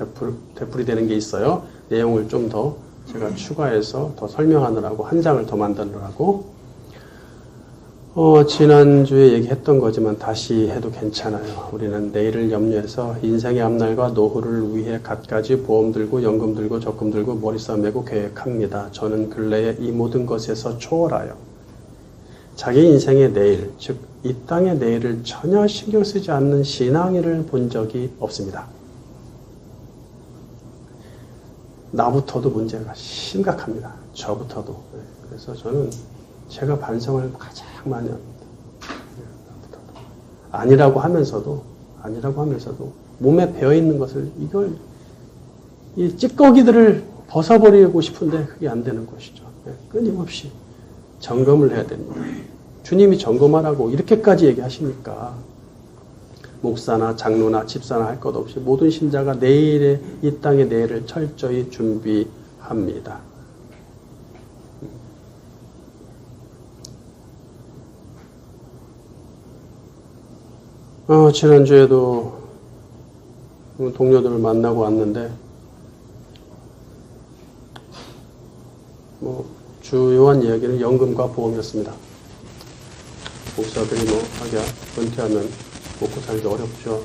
되풀이 되는 게 있어요. 내용을 좀 더 제가 추가해서 더 설명하느라고 한 장을 더 만들느라고 지난주에 얘기했던 거지만 다시 해도 괜찮아요. 우리는 내일을 염려해서 인생의 앞날과 노후를 위해 갖가지 보험 들고 연금 들고 적금 들고 머리싸 매고 계획합니다. 저는 근래에 이 모든 것에서 초월하여 자기 인생의 내일, 즉 이 땅의 내일을 전혀 신경 쓰지 않는 신앙인을 본 적이 없습니다. 나부터도 문제가 심각합니다. 저부터도. 그래서 저는 제가 반성을 가장 많이 합니다. 아니라고 하면서도 몸에 배어있는 것을 이 찌꺼기들을 벗어버리고 싶은데 그게 안 되는 것이죠. 끊임없이 점검을 해야 됩니다. 주님이 점검하라고 이렇게까지 얘기하시니까 목사나 장로나 집사나 할 것 없이 모든 신자가 내일의 이 땅의 내일을 철저히 준비합니다. 지난주에도 동료들을 만나고 왔는데, 주요한 이야기는 연금과 보험이었습니다. 목사들이 하기야, 은퇴하면 먹고 살기 어렵죠.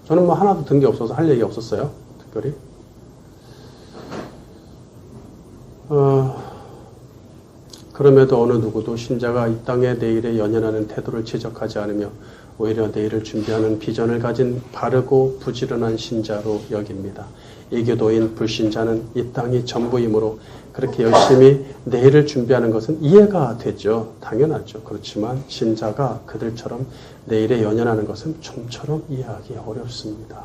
저는 하나도 든 게 없어서 할 얘기 없었어요. 특별히. 그럼에도 어느 누구도 신자가 이 땅의 내일에 연연하는 태도를 지적하지 않으며 오히려 내일을 준비하는 비전을 가진 바르고 부지런한 신자로 여깁니다. 이교도인 불신자는 이 땅이 전부이므로 그렇게 열심히 내일을 준비하는 것은 이해가 되죠. 당연하죠. 그렇지만 신자가 그들처럼 내일에 연연하는 것은 좀처럼 이해하기 어렵습니다.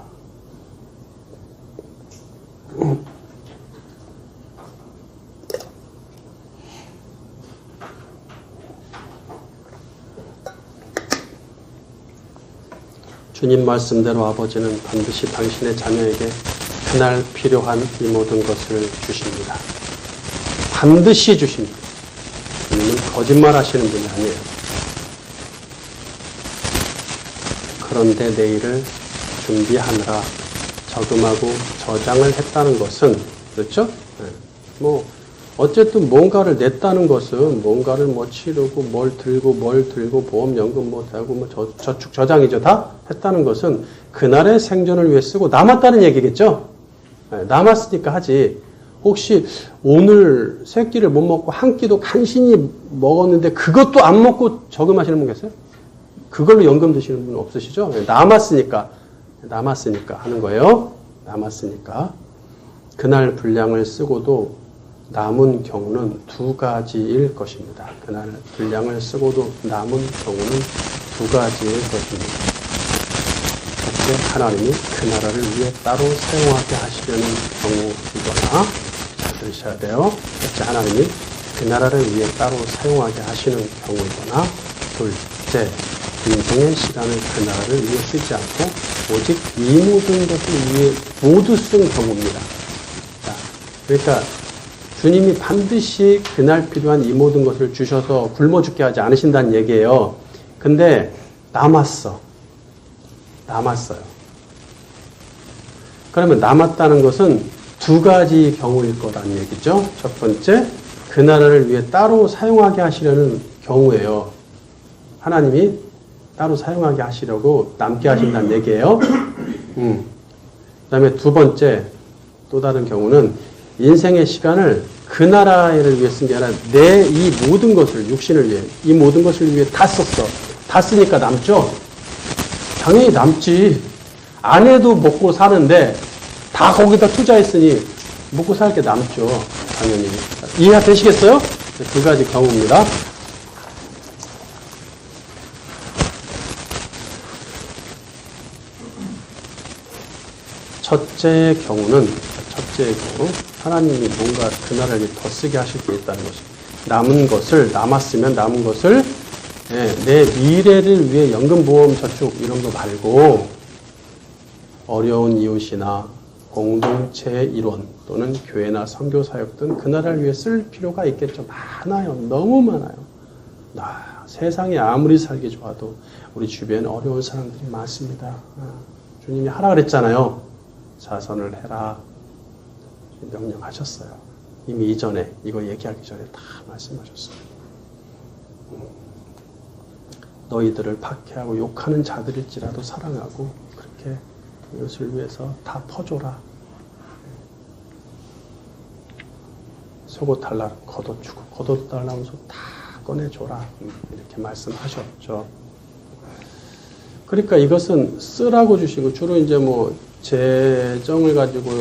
주님 말씀대로 아버지는 반드시 당신의 자녀에게 그날 필요한 이 모든 것을 주십니다. 반드시 주십니다. 주님은 거짓말 하시는 분이 아니에요. 그런데 내일을 준비하느라 저금하고 저장을 했다는 것은, 그렇죠? 어쨌든 뭔가를 냈다는 것은 뭔가를 치르고 뭘 들고 보험, 연금 대고 저축, 저장이죠. 다 했다는 것은 그날의 생존을 위해 쓰고 남았다는 얘기겠죠? 남았으니까 하지. 혹시 오늘 세 끼를 못 먹고 한 끼도 간신히 먹었는데 그것도 안 먹고 저금하시는 분 계세요? 그걸로 연금 드시는 분 없으시죠? 남았으니까 하는 거예요. 남았으니까. 그날 분량을 쓰고도 남은 경우는 두 가지일 것입니다. 그날 분량을 쓰고도 남은 경우는 두 가지일 것입니다. 첫째, 하나님이 그 나라를 위해 따로 사용하게 하시려는 경우이거나, 잘 들으셔야 돼요. 첫째, 하나님이 그 나라를 위해 따로 사용하게 하시는 경우이거나, 둘째, 인생의 시간을 그 나라를 위해 쓰지 않고 오직 이 모든 것을 위해 모두 쓴 경우입니다. 자, 그러니까 주님이 반드시 그날 필요한 이 모든 것을 주셔서 굶어 죽게 하지 않으신다는 얘기예요. 근데 남았어요. 그러면 남았다는 것은 두 가지 경우일 거라는 얘기죠. 첫 번째, 그 나라를 위해 따로 사용하게 하시려는 경우예요. 하나님이 따로 사용하게 하시려고 남게 하신다는 얘기예요. 그 다음에 두 번째, 또 다른 경우는 인생의 시간을 그 나라를 위해 쓴 게 아니라 내 이 모든 것을, 육신을 위해, 이 모든 것을 위해 다 썼어. 다 쓰니까 남죠? 당연히 남지. 안 해도 먹고 사는데 다 거기다 투자했으니 먹고 살 게 남죠. 당연히. 이해가 되시겠어요? 두 가지 경우입니다. 첫째의 경우, 하나님이 뭔가 그 나라를 더 쓰게 하실 게 있다는 것입니다. 남았으면 남은 것을, 내 미래를 위해 연금보험 저축 이런 거 말고, 어려운 이웃이나 공동체의 일원 또는 교회나 선교사역 등 그 나라를 위해 쓸 필요가 있겠죠. 많아요. 너무 많아요. 세상에 아무리 살기 좋아도 우리 주변에 어려운 사람들이 많습니다. 주님이 하라 그랬잖아요. 자선을 해라. 명령하셨어요. 이미 이전에, 이거 얘기하기 전에 다 말씀하셨어요. 너희들을 박해하고 욕하는 자들일지라도 사랑하고 그렇게 이것을 위해서 다 퍼줘라. 속옷 달라면 걷어주고 겉옷 달라면 속 다 꺼내줘라. 이렇게 말씀하셨죠. 그러니까 이것은 쓰라고 주시고, 주로 이제 재정을 가지고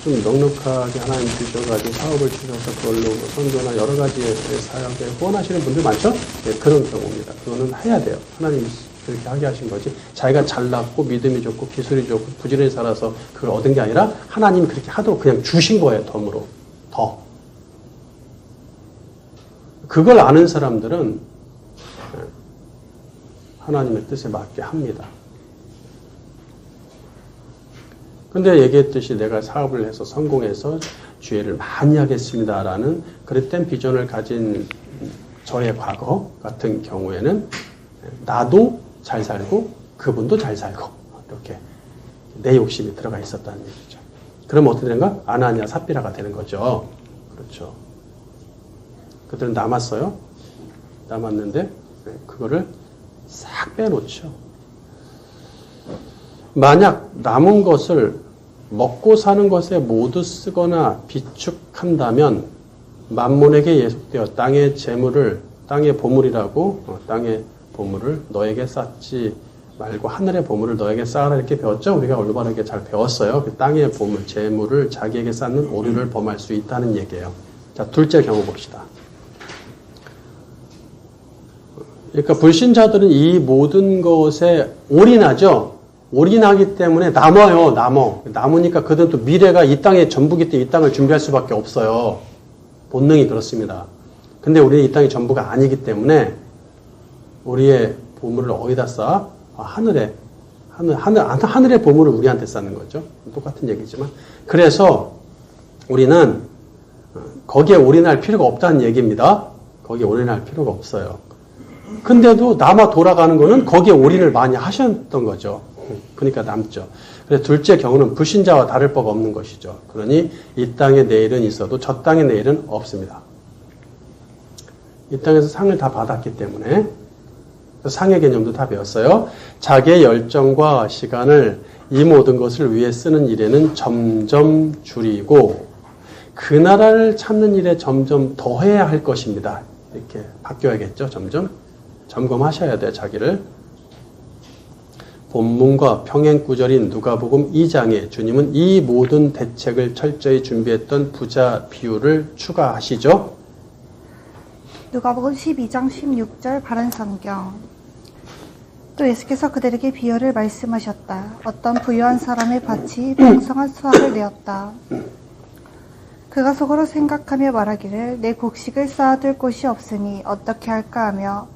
좀 넉넉하게 하나님 주셔가지고 사업을 주셔서 그걸로 선교나 여러 가지의 사역에 후원하시는 분들 많죠? 네, 그런 경우입니다. 그거는 해야 돼요. 하나님이 그렇게 하게 하신 거지. 자기가 잘났고 믿음이 좋고 기술이 좋고 부지런히 살아서 그걸 얻은 게 아니라 하나님이 그렇게 하도록 그냥 주신 거예요. 덤으로. 더. 그걸 아는 사람들은 하나님의 뜻에 맞게 합니다. 근데 얘기했듯이 내가 사업을 해서 성공해서 주의를 많이 하겠습니다라는 그릇된 비전을 가진 저의 과거 같은 경우에는 나도 잘 살고 그분도 잘 살고 이렇게 내 욕심이 들어가 있었다는 얘기죠. 그럼 어떻게 되는가? 아나니아 삽비라가 되는 거죠. 그렇죠. 그들은 남았어요. 남았는데 그거를 싹 빼놓죠. 만약 남은 것을 먹고 사는 것에 모두 쓰거나 비축한다면 만몬에게 예속되어 땅의 재물을, 땅의 보물이라고, 땅의 보물을 너에게 쌓지 말고 하늘의 보물을 너에게 쌓아라 이렇게 배웠죠. 우리가 올바르게 잘 배웠어요. 그 땅의 보물, 재물을 자기에게 쌓는 오류를 범할 수 있다는 얘기예요. 자, 둘째 경우 봅시다. 그러니까 불신자들은 이 모든 것에 올인하죠. 올인하기 때문에 남아요. 남으니까 그들은 또 미래가 이 땅의 전부기 때문에 이 땅을 준비할 수밖에 없어요. 본능이 그렇습니다. 근데 우리는 이 땅이 전부가 아니기 때문에 우리의 보물을 어디다 쌓아? 하늘의 보물을 우리한테 쌓는 거죠. 똑같은 얘기지만. 그래서 우리는 거기에 올인할 필요가 없다는 얘기입니다. 거기에 올인할 필요가 없어요. 근데도 남아 돌아가는 거는 거기에 올인을 많이 하셨던 거죠. 그러니까 남죠. 그래서 둘째 경우는 불신자와 다를 바가 없는 것이죠. 그러니 이 땅에 내일은 있어도 저 땅에 내일은 없습니다. 이 땅에서 상을 다 받았기 때문에 상의 개념도 다 배웠어요. 자기의 열정과 시간을 이 모든 것을 위해 쓰는 일에는 점점 줄이고 그 나라를 찾는 일에 점점 더해야 할 것입니다. 이렇게 바뀌어야겠죠. 점점 점검하셔야 돼요. 자기를. 본문과 평행구절인 누가복음 2장에 주님은 이 모든 대책을 철저히 준비했던 부자 비유를 추가하시죠. 누가복음 12장 16절 바른 성경. 또 예수께서 그들에게 비유를 말씀하셨다. 어떤 부유한 사람의 밭이 풍성한 수확을 내었다. 그가 속으로 생각하며 말하기를 내 곡식을 쌓아둘 곳이 없으니 어떻게 할까 하며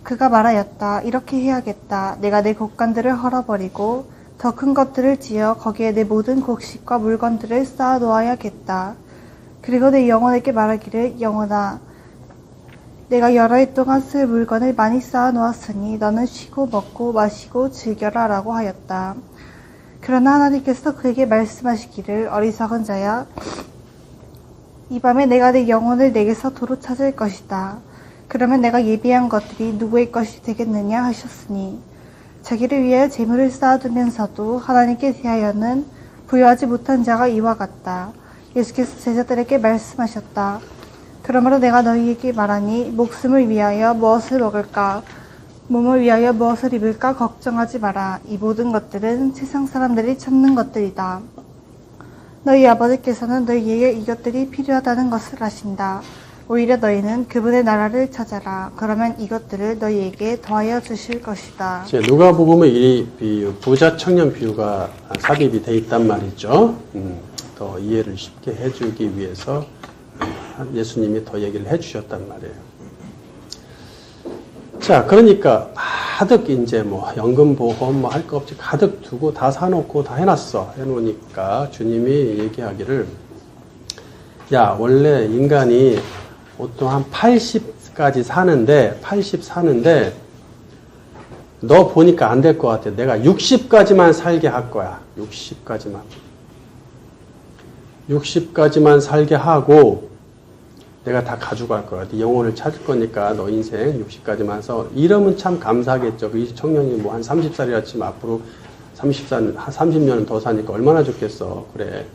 그가 말하였다. 이렇게 해야겠다. 내가 내 곡간들을 헐어버리고 더 큰 것들을 지어 거기에 내 모든 곡식과 물건들을 쌓아 놓아야겠다. 그리고 내 영혼에게 말하기를 영혼아 내가 여러 해 동안 쓸 물건을 많이 쌓아 놓았으니 너는 쉬고 먹고 마시고 즐겨라 라고 하였다. 그러나 하나님께서 그에게 말씀하시기를 어리석은 자야 이 밤에 내가 내 영혼을 내게서 도로 찾을 것이다. 그러면 내가 예비한 것들이 누구의 것이 되겠느냐 하셨으니 자기를 위하여 재물을 쌓아두면서도 하나님께 대하여는 부유하지 못한 자가 이와 같다. 예수께서 제자들에게 말씀하셨다. 그러므로 내가 너희에게 말하니 목숨을 위하여 무엇을 먹을까 몸을 위하여 무엇을 입을까 걱정하지 마라. 이 모든 것들은 세상 사람들이 찾는 것들이다. 너희 아버지께서는 너희에게 이것들이 필요하다는 것을 아신다. 오히려 너희는 그분의 나라를 찾아라. 그러면 이것들을 너희에게 더하여 주실 것이다. 누가복음의 이 비유, 부자 청년 비유가 삽입이 돼 있단 말이죠. 더 이해를 쉽게 해주기 위해서 예수님이 더 얘기를 해주셨단 말이에요. 자, 그러니까 가득 이제 뭐 연금보험 뭐 할 거 없이 가득 두고 다 사놓고 다 해놨어. 해놓으니까 주님이 얘기하기를 야, 원래 인간이 보통 한 80까지 사는데 80 사는데 너 보니까 안 될 것 같아. 내가 60까지만 살게 할 거야. 60까지만 살게 하고 내가 다 가져갈 거야. 네 영혼을 찾을 거니까 너 인생 60까지만 써. 이러면 참 감사하겠죠. 이 청년이 뭐 한 30살이라 치면 앞으로 30년은 더 사니까 얼마나 좋겠어. 그래.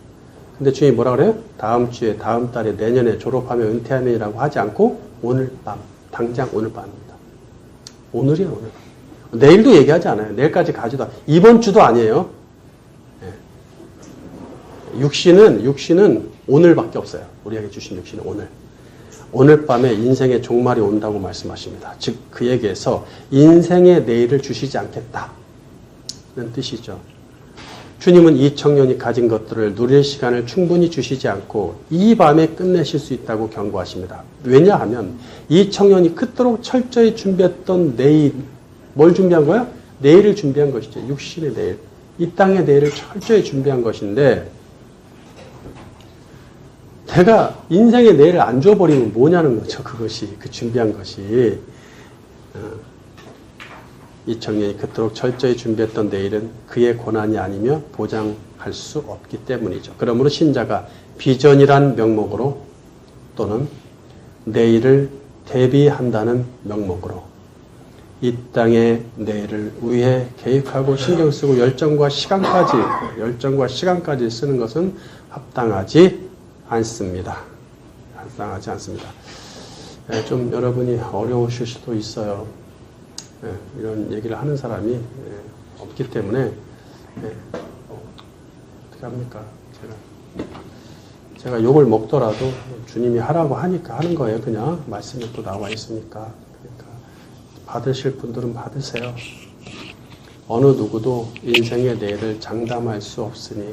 근데 주님이 뭐라 그래요? 다음 주에, 다음 달에, 내년에 졸업하면 은퇴하면이라고 하지 않고 오늘 밤, 당장 오늘 밤입니다. 오늘이야, 오늘. 내일도 얘기하지 않아요. 내일까지 가지도 이번 주도 아니에요. 네. 육신은 오늘밖에 없어요. 우리에게 주신 육신은 오늘. 오늘 밤에 인생의 종말이 온다고 말씀하십니다. 즉 그에게서 인생의 내일을 주시지 않겠다는 뜻이죠. 주님은 이 청년이 가진 것들을 누릴 시간을 충분히 주시지 않고 이 밤에 끝내실 수 있다고 경고하십니다. 왜냐하면 이 청년이 그토록 철저히 준비했던 내일, 뭘 준비한 거야? 내일을 준비한 것이죠. 육신의 내일. 이 땅의 내일을 철저히 준비한 것인데 내가 인생의 내일을 안 줘버리면 뭐냐는 거죠. 그것이, 그 준비한 것이. 이 청년이 그토록 철저히 준비했던 내일은 그의 고난이 아니며 보장할 수 없기 때문이죠. 그러므로 신자가 비전이란 명목으로 또는 내일을 대비한다는 명목으로 이 땅의 내일을 위해 계획하고 신경 쓰고 열정과 시간까지 쓰는 것은 합당하지 않습니다. 합당하지 않습니다. 좀 여러분이 어려우실 수도 있어요. 이런 얘기를 하는 사람이 없기 때문에 어떻게 합니까? 제가 욕을 먹더라도 주님이 하라고 하니까 하는 거예요. 그냥 말씀에 또 나와 있으니까. 그러니까 받으실 분들은 받으세요. 어느 누구도 인생의 내일을 장담할 수 없으니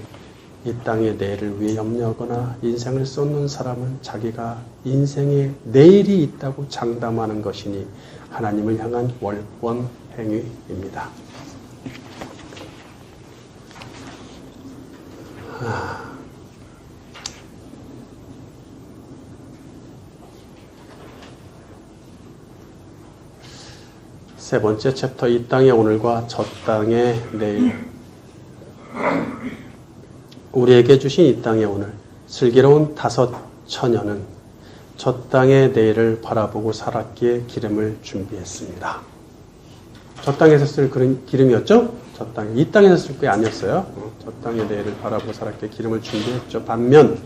이 땅의 내일을 위해 염려하거나 인생을 쏟는 사람은 자기가 인생의 내일이 있다고 장담하는 것이니 하나님을 향한 월권 행위입니다. 세 번째 챕터 이 땅의 오늘과 저 땅의 내일. 우리에게 주신 이 땅의 오늘, 슬기로운 5 처녀는 저 땅의 내일을 바라보고 살았기에 기름을 준비했습니다. 저 땅에서 쓸 기름이었죠? 저 땅에. 이 땅에서 쓸 게 아니었어요. 저 땅의 내일을 바라보고 살았기에 기름을 준비했죠. 반면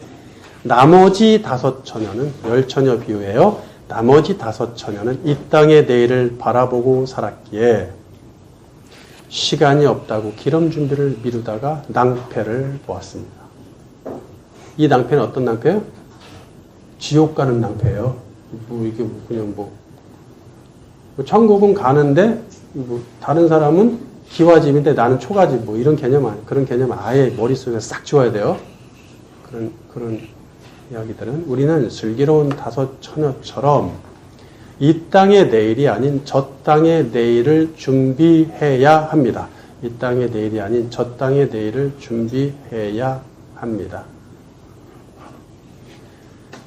나머지 5 처녀는 10처녀 비유예요. 나머지 5 처녀는 이 땅의 내일을 바라보고 살았기에 시간이 없다고 기름 준비를 미루다가 낭패를 보았습니다. 이 낭패는 어떤 낭패예요? 지옥 가는 낭패예요. 이게 그냥 천국은 가는데 다른 사람은 기와집인데 나는 초가집 이런 그런 개념 아예 머릿속에서 싹 지워야 돼요. 그런 이야기들은 우리는 슬기로운 다섯 처녀처럼 이 땅의 내일이 아닌 저 땅의 내일을 준비해야 합니다. 이 땅의 내일이 아닌 저 땅의 내일을 준비해야 합니다.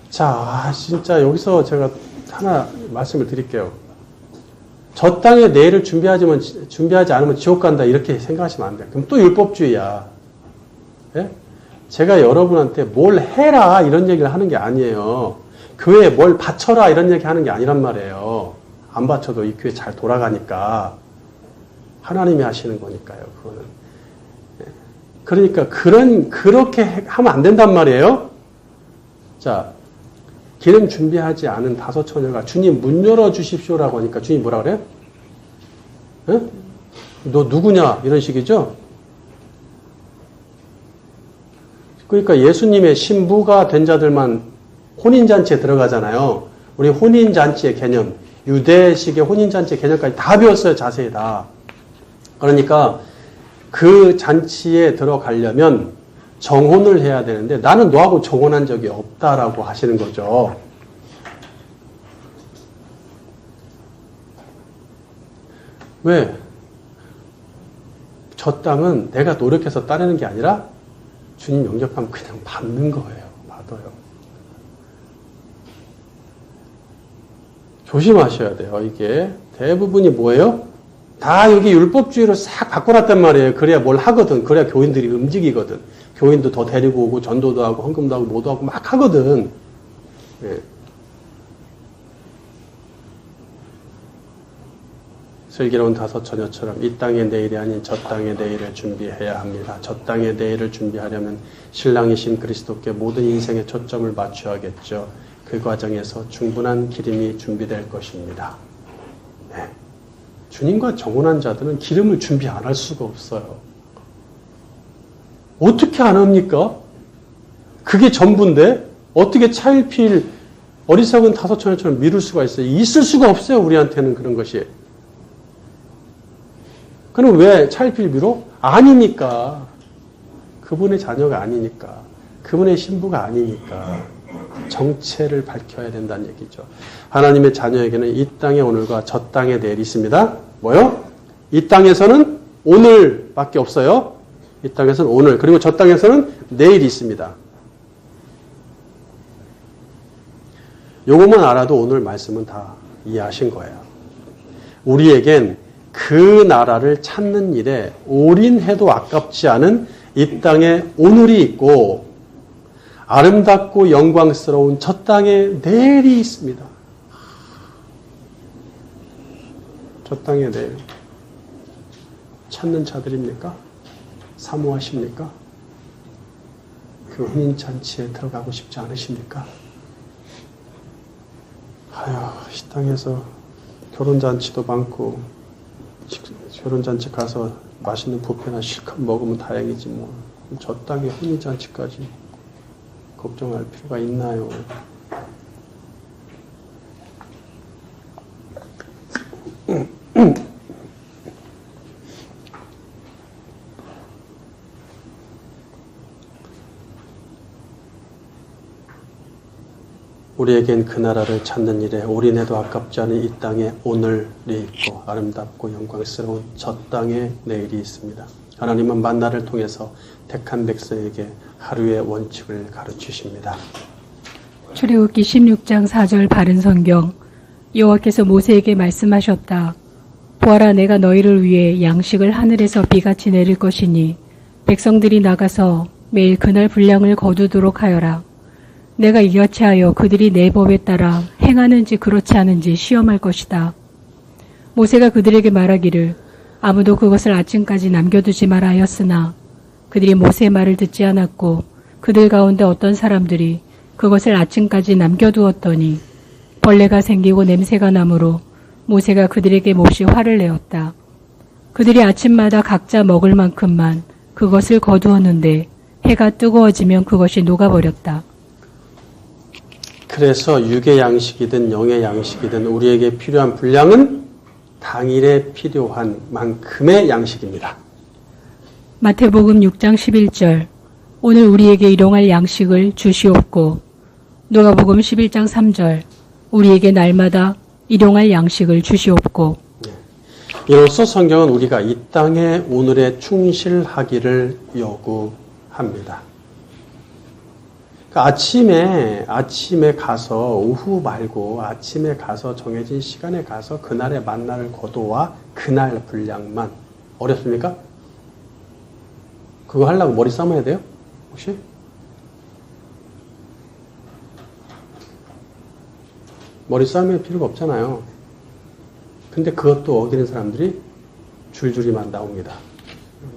자, 진짜 여기서 제가 하나 말씀을 드릴게요. 저 땅의 내일을 준비하지 않으면 지옥 간다 이렇게 생각하시면 안 돼요. 그럼 또 율법주의야. 예? 제가 여러분한테 뭘 해라 이런 얘기를 하는 게 아니에요. 교회에 뭘 바쳐라 이런 얘기 하는 게 아니란 말이에요. 안 바쳐도 이 교회 잘 돌아가니까 하나님이 하시는 거니까요. 그거는. 그러니까 그렇게 하면 안 된단 말이에요. 자, 기름 준비하지 않은 다섯 처녀가 주님 문 열어주십시오라고 하니까 주님 뭐라 그래요? 에? 너 누구냐? 이런 식이죠? 그러니까 예수님의 신부가 된 자들만 혼인잔치에 들어가잖아요. 우리 혼인잔치의 개념, 유대식의 혼인잔치의 개념까지 다 배웠어요. 자세히 다. 그러니까 그 잔치에 들어가려면 정혼을 해야 되는데 나는 너하고 정혼한 적이 없다라고 하시는 거죠. 왜? 저 땅은 내가 노력해서 따르는 게 아니라 주님 영접하면 그냥 받는 거예요. 받아요. 조심하셔야 돼요. 이게 대부분이 뭐예요? 다 여기 율법주의로 싹 바꿔놨단 말이에요. 그래야 뭘 하거든. 그래야 교인들이 움직이거든. 교인도 더 데리고 오고 전도도 하고 헌금도 하고 뭐도 하고 막 하거든. 예. 슬기로운 다섯 처녀처럼 이 땅의 내일이 아닌 저 땅의 내일을 준비해야 합니다. 저 땅의 내일을 준비하려면 신랑이신 그리스도께 모든 인생의 초점을 맞춰야겠죠. 그 과정에서 충분한 기름이 준비될 것입니다. 네. 주님과 정혼한 자들은 기름을 준비 안 할 수가 없어요. 어떻게 안 합니까? 그게 전부인데 어떻게 차일피일 어리석은 다섯 처녀처럼 미룰 수가 있어요? 있을 수가 없어요. 우리한테는 그런 것이. 그럼 왜 차일피일 미뤄? 아니니까. 그분의 자녀가 아니니까. 그분의 신부가 아니니까. 정체를 밝혀야 된다는 얘기죠. 하나님의 자녀에게는 이 땅의 오늘과 저 땅의 내일이 있습니다. 뭐요? 이 땅에서는 오늘밖에 없어요. 이 땅에서는 오늘, 그리고 저 땅에서는 내일이 있습니다. 요것만 알아도 오늘 말씀은 다 이해하신 거예요. 우리에겐 그 나라를 찾는 일에 올인해도 아깝지 않은 이 땅에 오늘이 있고 아름답고 영광스러운 저 땅에 내일이 있습니다. 저 땅에 내일 찾는 자들입니까? 사모하십니까? 그 혼인잔치에 들어가고 싶지 않으십니까? 아휴, 이 땅에서 결혼잔치도 많고 결혼잔치 가서 맛있는 뷔페나 실컷 먹으면 다행이지 뭐. 저 땅에 혼인잔치까지 걱정할 필요가 있나요? 우리에겐 그 나라를 찾는 일에 올인해도 아깝지 않은 이 땅에 오늘이 있고 아름답고 영광스러운 저 땅에 내일이 있습니다. 하나님은 만나를 통해서 택한 백성에게 하루의 원칙을 가르치십니다. 출애굽기 16장 4절 바른 성경. 여호와께서 모세에게 말씀하셨다. 보아라, 내가 너희를 위해 양식을 하늘에서 비같이 내릴 것이니 백성들이 나가서 매일 그날 분량을 거두도록 하여라. 내가 이같이 하여 그들이 내 법에 따라 행하는지 그렇지 않은지 시험할 것이다. 모세가 그들에게 말하기를 아무도 그것을 아침까지 남겨두지 마라 하였으나 그들이 모세의 말을 듣지 않았고 그들 가운데 어떤 사람들이 그것을 아침까지 남겨두었더니 벌레가 생기고 냄새가 나므로 모세가 그들에게 몹시 화를 내었다. 그들이 아침마다 각자 먹을 만큼만 그것을 거두었는데 해가 뜨거워지면 그것이 녹아버렸다. 그래서 육의 양식이든 영의 양식이든 우리에게 필요한 분량은 당일에 필요한 만큼의 양식입니다. 마태복음 6장 11절 오늘 우리에게 일용할 양식을 주시옵고 누가복음 11장 3절 우리에게 날마다 일용할 양식을 주시옵고 이로써 성경은 우리가 이 땅에 오늘에 충실하기를 요구합니다. 그러니까 아침에 가서 오후 말고 아침에 가서 정해진 시간에 가서 그날의 만나를 거두와 그날 분량만 어렵습니까? 그거 하려고 머리 감아야 돼요? 혹시? 머리 싸움할 필요가 없잖아요. 근데 그것도 어기는 사람들이 줄줄이만 나옵니다.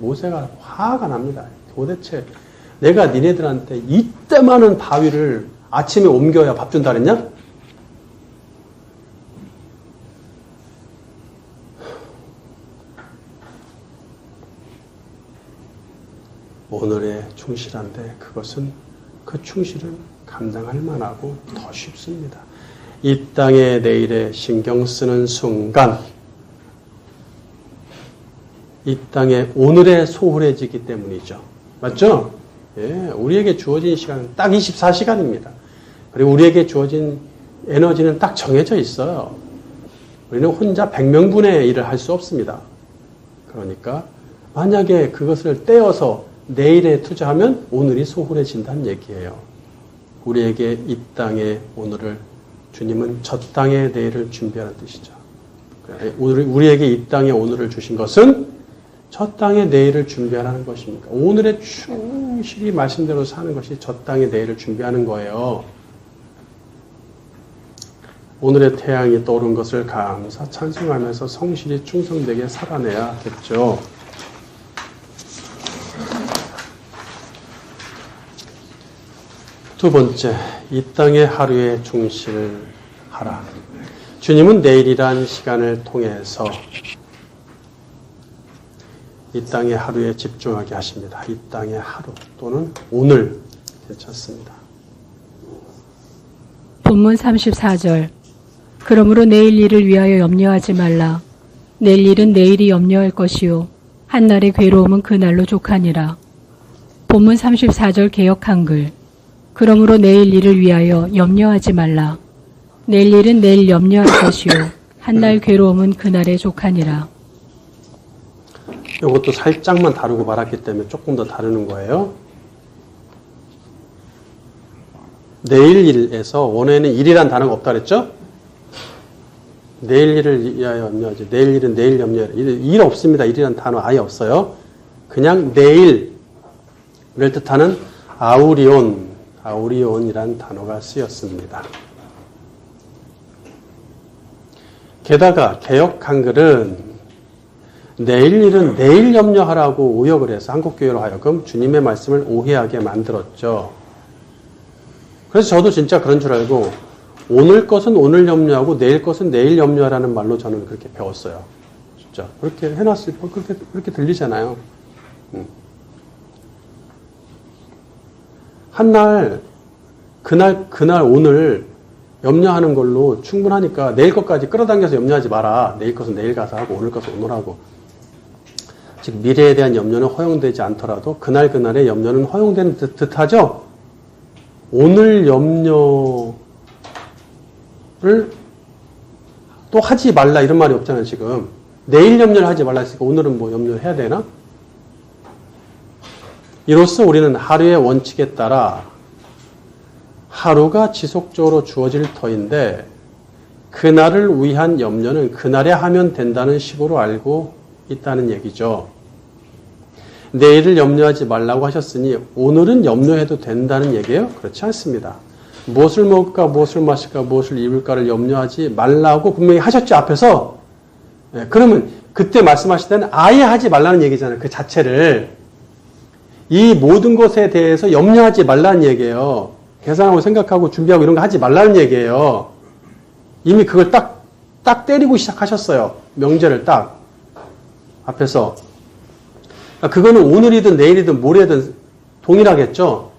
모세가 화가 납니다. 도대체 내가 니네들한테 이때 많은 바위를 아침에 옮겨야 밥 준다 그랬냐? 오늘에 충실한데 그것은 그 충실은 감당할 만하고 더 쉽습니다. 이 땅의 내일에 신경 쓰는 순간 이 땅의 오늘에 소홀해지기 때문이죠. 맞죠? 예, 우리에게 주어진 시간은 딱 24시간입니다. 그리고 우리에게 주어진 에너지는 딱 정해져 있어요. 우리는 혼자 100명분의 일을 할 수 없습니다. 그러니까 만약에 그것을 떼어서 내일에 투자하면 오늘이 소홀해진다는 얘기예요. 우리에게 이 땅의 오늘을 주님은 저 땅의 내일을 준비하는 뜻이죠. 우리에게 이 땅의 오늘을 주신 것은 저 땅의 내일을 준비하라는 것입니다. 오늘의 충실히 말씀대로 사는 것이 저 땅의 내일을 준비하는 거예요. 오늘의 태양이 떠오른 것을 감사 찬송하면서 성실히 충성되게 살아내야겠죠. 두 번째, 이 땅의 하루에 충실하라. 주님은 내일이란 시간을 통해서 이 땅의 하루에 집중하게 하십니다. 이 땅의 하루 또는 오늘 괜찮습니다. 본문 34절 그러므로 내일 일을 위하여 염려하지 말라. 내일 일은 내일이 염려할 것이요 한날의 괴로움은 그날로 족하니라. 본문 34절 개역 한글 그러므로 내일 일을 위하여 염려하지 말라. 내일 일은 내일 염려할 것이요 한날 괴로움은 그날에 족하니라. 이것도 살짝만 다루고 말았기 때문에 조금 더 다루는 거예요. 내일 일에서 원어에는 일이란 단어가 없다 그랬죠? 내일 일을 위하여 염려하지. 내일 일은 내일 염려하라. 일 없습니다. 일이란 단어 아예 없어요. 그냥 내일을 뜻하는 아우리온이란 단어가 쓰였습니다. 게다가 개역 한글은 내일 일은 내일 염려하라고 오역을 해서 한국교회로 하여금 주님의 말씀을 오해하게 만들었죠. 그래서 저도 진짜 그런 줄 알고 오늘 것은 오늘 염려하고 내일 것은 내일 염려하라는 말로 저는 그렇게 배웠어요. 진짜 그렇게 해놨을 때 그렇게 들리잖아요. 한날 그날 오늘 염려하는 걸로 충분하니까 내일 것까지 끌어당겨서 염려하지 마라. 내일 것은 내일 가서 하고 오늘 것은 오늘 하고. 즉 미래에 대한 염려는 허용되지 않더라도 그날의 염려는 허용되는 듯하죠. 오늘 염려를 또 하지 말라 이런 말이 없잖아요. 지금 내일 염려를 하지 말라 했으니까 오늘은 뭐 염려를 해야 되나? 이로써 우리는 하루의 원칙에 따라 하루가 지속적으로 주어질 터인데 그날을 위한 염려는 그날에 하면 된다는 식으로 알고 있다는 얘기죠. 내일을 염려하지 말라고 하셨으니 오늘은 염려해도 된다는 얘기예요? 그렇지 않습니다. 무엇을 먹을까, 무엇을 마실까, 무엇을 입을까를 염려하지 말라고 분명히 하셨죠, 앞에서. 네, 그러면 그때 말씀하실 때는 아예 하지 말라는 얘기잖아요. 그 자체를. 이 모든 것에 대해서 염려하지 말라는 얘기예요. 계산하고 생각하고 준비하고 이런 거 하지 말라는 얘기예요. 이미 그걸 딱 때리고 시작하셨어요. 명제를 딱. 앞에서. 그거는 오늘이든 내일이든 모레든 동일하겠죠?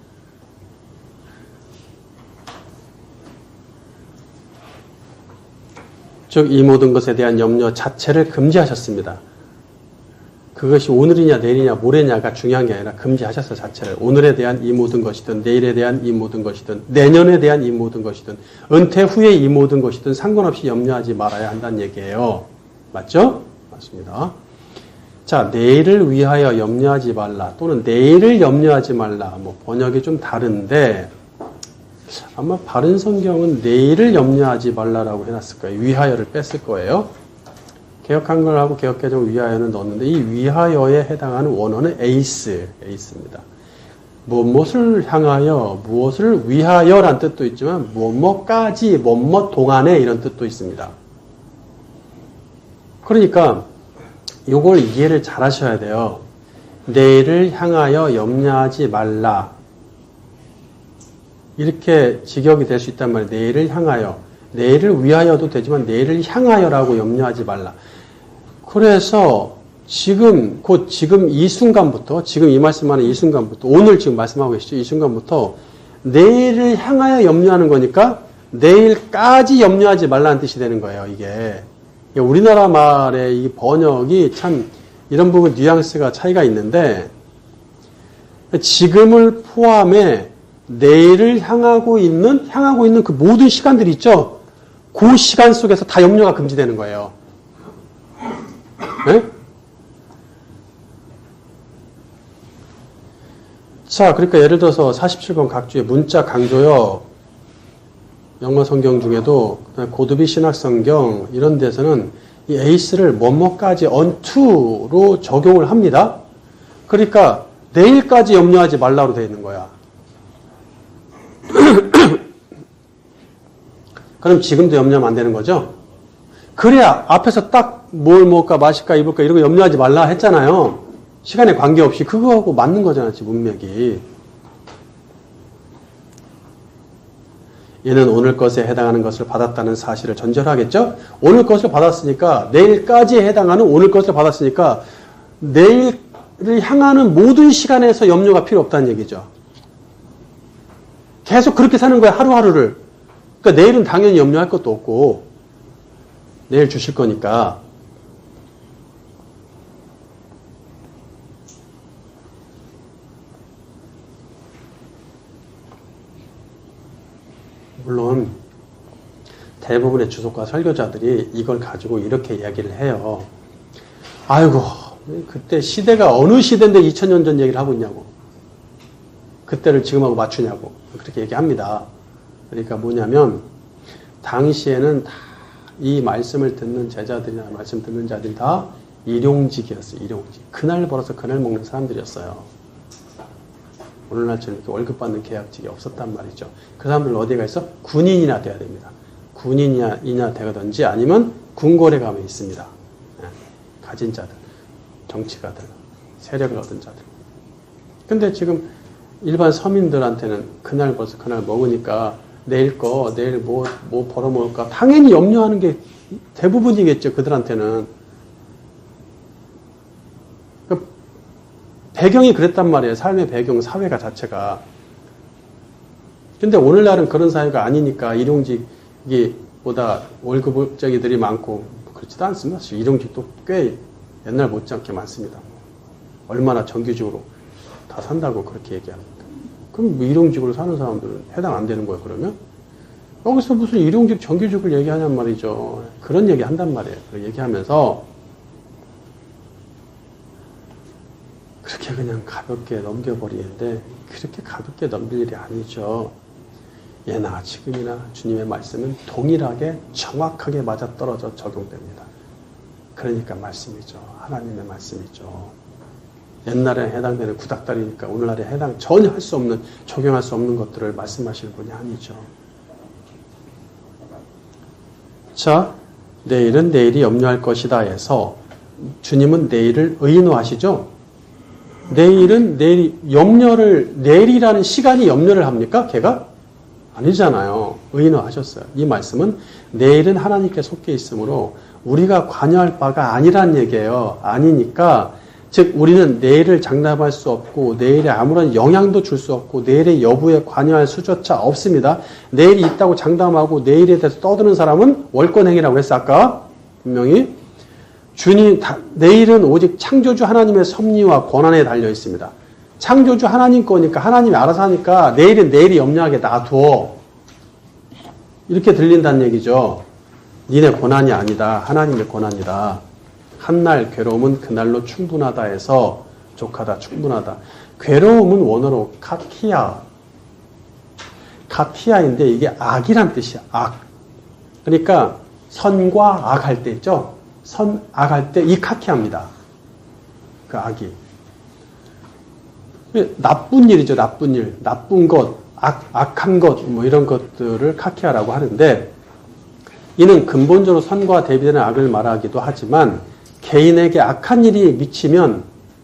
즉, 이 모든 것에 대한 염려 자체를 금지하셨습니다. 그것이 오늘이냐 내일이냐 모레냐가 중요한 게 아니라 금지하셨어 자체를. 오늘에 대한 이 모든 것이든 내일에 대한 이 모든 것이든 내년에 대한 이 모든 것이든 은퇴 후에 이 모든 것이든 상관없이 염려하지 말아야 한다는 얘기예요. 맞죠? 맞습니다. 자, 내일을 위하여 염려하지 말라 또는 내일을 염려하지 말라. 뭐 번역이 좀 다른데 아마 바른 성경은 내일을 염려하지 말라라고 해놨을 거예요. 위하여를 뺐을 거예요. 개역 한글하고 개역 개정 위하여는 넣었는데 이 위하여에 해당하는 원어는 에이스입니다. 무엇을 향하여, 무엇을 위하여란 뜻도 있지만 무엇까지, 무엇 동안에 이런 뜻도 있습니다. 그러니까 이걸 이해를 잘 하셔야 돼요. 내일을 향하여 염려하지 말라. 이렇게 직역이 될 수 있단 말이에요. 내일을 향하여. 내일을 위하여도 되지만 내일을 향하여라고 염려하지 말라. 그래서 지금 이 순간부터, 지금 이 말씀하는 이 순간부터, 오늘 지금 말씀하고 계시죠? 이 순간부터 내일을 향하여 염려하는 거니까 내일까지 염려하지 말라는 뜻이 되는 거예요, 이게. 우리나라 말의 이 번역이 참 이런 부분 뉘앙스가 차이가 있는데 지금을 포함해 내일을 향하고 있는 그 모든 시간들이 있죠? 그 시간 속에서 다 염려가 금지되는 거예요. 네? 자, 그러니까 예를 들어서 47번 각주의 문자 강조요. 영어 성경 중에도 고두비 신학 성경 이런 데서는 이 에이스를 뭐뭐까지 unto로 적용을 합니다. 그러니까 내일까지 염려하지 말라고 되어 있는 거야. 그럼 지금도 염려하면 안 되는 거죠? 그래야 앞에서 딱 뭘 먹을까 마실까 입을까 이런 거 염려하지 말라 했잖아요. 시간에 관계없이 그거하고 맞는 거잖아, 지금 문맥이. 이는 오늘 것에 해당하는 것을 받았다는 사실을 전제하겠죠? 오늘 것을 받았으니까 내일까지에 해당하는 오늘 것을 받았으니까 내일을 향하는 모든 시간에서 염려가 필요 없다는 얘기죠. 계속 그렇게 사는 거야, 하루하루를. 그러니까 내일은 당연히 염려할 것도 없고 내일 주실 거니까. 물론 대부분의 주석과 설교자들이 이걸 가지고 이렇게 이야기를 해요. 아이고, 그때 시대가 어느 시대인데 2000년 전 얘기를 하고 있냐고. 그때를 지금하고 맞추냐고. 그렇게 얘기합니다. 그러니까 뭐냐면 당시에는 다 이 말씀을 듣는 제자들이나 말씀 듣는 자들이 다 일용직이었어요. 일용직. 그날 벌어서 그날 먹는 사람들이었어요. 오늘날처럼 이렇게 월급 받는 계약직이 없었단 말이죠. 그 사람들은 어디에 가 있어? 군인이나 돼야 됩니다. 군인이나 되든지 아니면 군골에 가면 있습니다. 가진 자들, 정치가들, 세력을 얻은 자들. 근데 지금 일반 서민들한테는 그날 벌써 그날 먹으니까 내일 뭐 벌어먹을까 당연히 염려하는 게 대부분이겠죠. 그들한테는. 그러니까 배경이 그랬단 말이에요. 삶의 배경, 사회가 자체가. 근데 오늘날은 그런 사회가 아니니까 일용직이 보다 월급쟁이들이 많고 그렇지도 않습니다. 일용직도 꽤 옛날 못지않게 많습니다. 얼마나 정규직으로 다 산다고 그렇게 얘기합니다. 그럼 일용직으로 사는 사람들은 해당 안 되는 거예요, 그러면? 여기서 무슨 일용직, 정규직을 얘기하냔 말이죠. 그런 얘기 한단 말이에요. 얘기하면서 그렇게 그냥 가볍게 넘겨버리는데 그렇게 가볍게 넘길 일이 아니죠. 예나 지금이나 주님의 말씀은 동일하게 정확하게 맞아떨어져 적용됩니다. 그러니까 말씀이죠. 하나님의 말씀이죠. 옛날에 해당되는 구닥다리니까 오늘날에 전혀 할 수 없는, 적용할 수 없는 것들을 말씀하실 분이 아니죠. 자, 내일은 내일이 염려할 것이다 해서 주님은 내일을 의인화하시죠? 내일은 내일이라는 시간이 염려를 합니까? 걔가? 아니잖아요. 의인화하셨어요. 이 말씀은 내일은 하나님께 속해 있으므로 우리가 관여할 바가 아니란 얘기예요. 아니니까 즉 우리는 내일을 장담할 수 없고 내일에 아무런 영향도 줄 수 없고 내일의 여부에 관여할 수조차 없습니다. 내일이 있다고 장담하고 내일에 대해서 떠드는 사람은 월권행위라고 했어 아까 분명히. 내일은 오직 창조주 하나님의 섭리와 권한에 달려 있습니다. 창조주 하나님 거니까 하나님이 알아서 하니까 내일은 내일이 염려하게 놔두어. 이렇게 들린다는 얘기죠. 니네 권한이 아니다. 하나님의 권한이다. 한날 괴로움은 그날로 충분하다 해서 족하다, 충분하다. 괴로움은 원어로 카티아인데 이게 악이란 뜻이야. 악. 그러니까 선과 악 할 때 있죠. 선, 악 할 때 이 카티아입니다. 그 악이. 나쁜 일이죠. 나쁜 일. 나쁜 것, 악한 것, 뭐 이런 것들을 카키아라고 하는데 이는 근본적으로 선과 대비되는 악을 말하기도 하지만 개인에게 악한 일이 미치면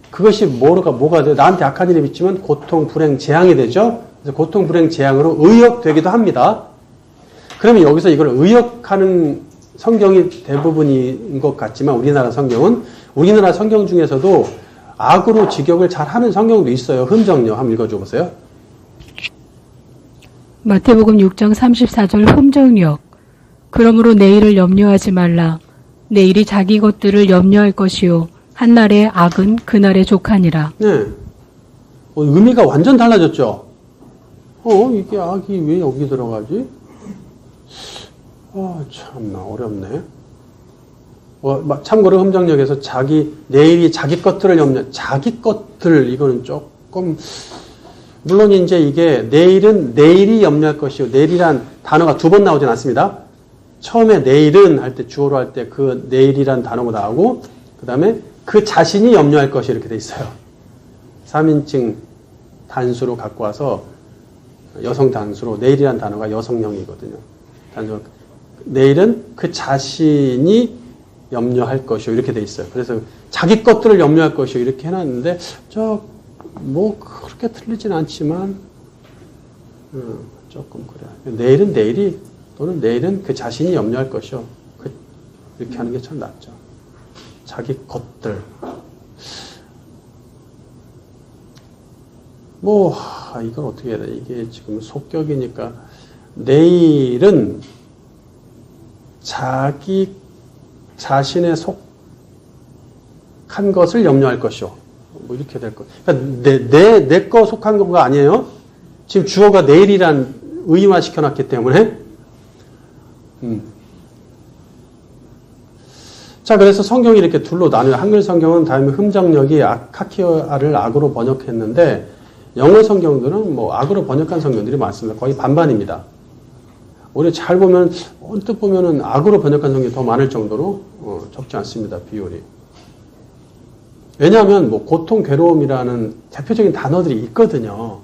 그것이 뭐가 돼요? 나한테 악한 일이 미치면 고통, 불행, 재앙이 되죠? 그래서 고통, 불행, 재앙으로 의역되기도 합니다. 그러면 여기서 이걸 의역하는 성경이 대부분인 것 같지만 우리나라 성경은 우리나라 성경 중에서도 악으로 직역을 잘하는 성경도 있어요. 흠정력 한번 읽어줘 보세요. 마태복음 6장 34절 흠정력. 그러므로 내일을 염려하지 말라. 내일이 자기 것들을 염려할 것이요 한날의 악은 그날의 족하니라. 네. 의미가 완전 달라졌죠. 이게 악이 왜 여기 들어가지? 참나 어렵네. 참고로 흠정력에서 내일이 자기 것들을 자기 것들 이거는 조금 물론 이제 이게 내일은 내일이 염려할 것이요 내일이란 단어가 두 번 나오진 않습니다. 처음에 내일은 할 때 주어로 할 때 그 내일이란 단어가 나오고 그 다음에 그 자신이 염려할 것이 이렇게 돼 있어요. 3인칭 단수로 갖고 와서 여성 단수로 내일이란 단어가 여성형이거든요. 단수 내일은 그 자신이 염려할 것이요 이렇게 돼 있어요. 그래서 자기 것들을 염려할 것이요 이렇게 해놨는데 그렇게 틀리진 않지만 조금 그래. 내일은 내일이 또는 내일은 그 자신이 염려할 것이요 이렇게 하는 게 참 낫죠. 자기 것들 이건 어떻게 해야 돼? 이게 지금 속격이니까 내일은 자기 자신에 속한 것을 염려할 것이요. 이렇게 될 것. 그러니까 내 거 속한 거가 아니에요. 지금 주어가 내일이란 의의화 시켜놨기 때문에. 자, 그래서 성경이 이렇게 둘로 나뉘어요. 한글 성경은 다음에 흠정력이 카키아를 악으로 번역했는데 영어 성경들은 악으로 번역한 성경들이 많습니다. 거의 반반입니다. 우리 잘 보면 언뜻 보면은 악으로 번역한 성경이 더 많을 정도로 적지 않습니다. 비율이. 왜냐하면 고통, 괴로움이라는 대표적인 단어들이 있거든요.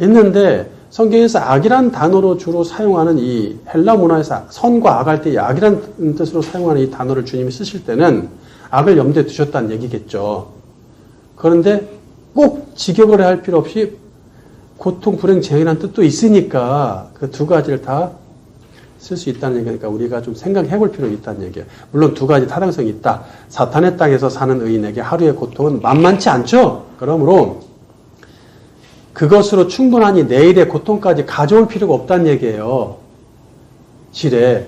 있는데 성경에서 악이란 단어로 주로 사용하는 이 헬라 문화에서 선과 악할 때 악이란 뜻으로 사용하는 이 단어를 주님이 쓰실 때는 악을 염두에 두셨다는 얘기겠죠. 그런데 꼭 직역을 할 필요 없이 고통, 불행, 재앙이라는 뜻도 있으니까 그 두 가지를 다 쓸 수 있다는 얘기니까 우리가 좀 생각해 볼 필요가 있다는 얘기예요. 물론 두 가지 타당성이 있다. 사탄의 땅에서 사는 의인에게 하루의 고통은 만만치 않죠. 그러므로 그것으로 충분하니 내일의 고통까지 가져올 필요가 없다는 얘기예요. 지레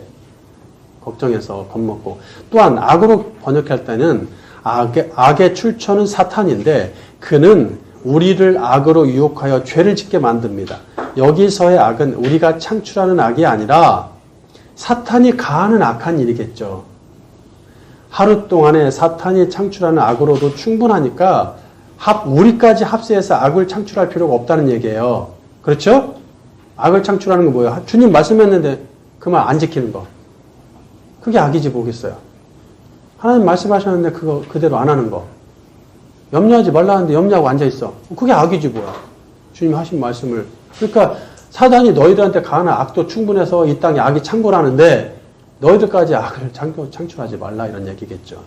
걱정해서 겁먹고. 또한 악으로 번역할 때는 악의 출처는 사탄인데 그는 우리를 악으로 유혹하여 죄를 짓게 만듭니다. 여기서의 악은 우리가 창출하는 악이 아니라 사탄이 가하는 악한 일이겠죠. 하루 동안에 사탄이 창출하는 악으로도 충분하니까 우리까지 합세해서 악을 창출할 필요가 없다는 얘기예요. 그렇죠? 악을 창출하는 건 뭐예요? 주님 말씀했는데 그 말 안 지키는 거. 그게 악이지 뭐겠어요. 하나님 말씀하셨는데 그거 그대로 안 하는 거. 염려하지 말라는데 염려하고 앉아있어. 그게 악이지 뭐야. 주님 하신 말씀을. 그러니까 사단이 너희들한테 가하는 악도 충분해서 이 땅에 악이 창궐하는데 너희들까지 악을 창출하지 말라 이런 얘기겠죠.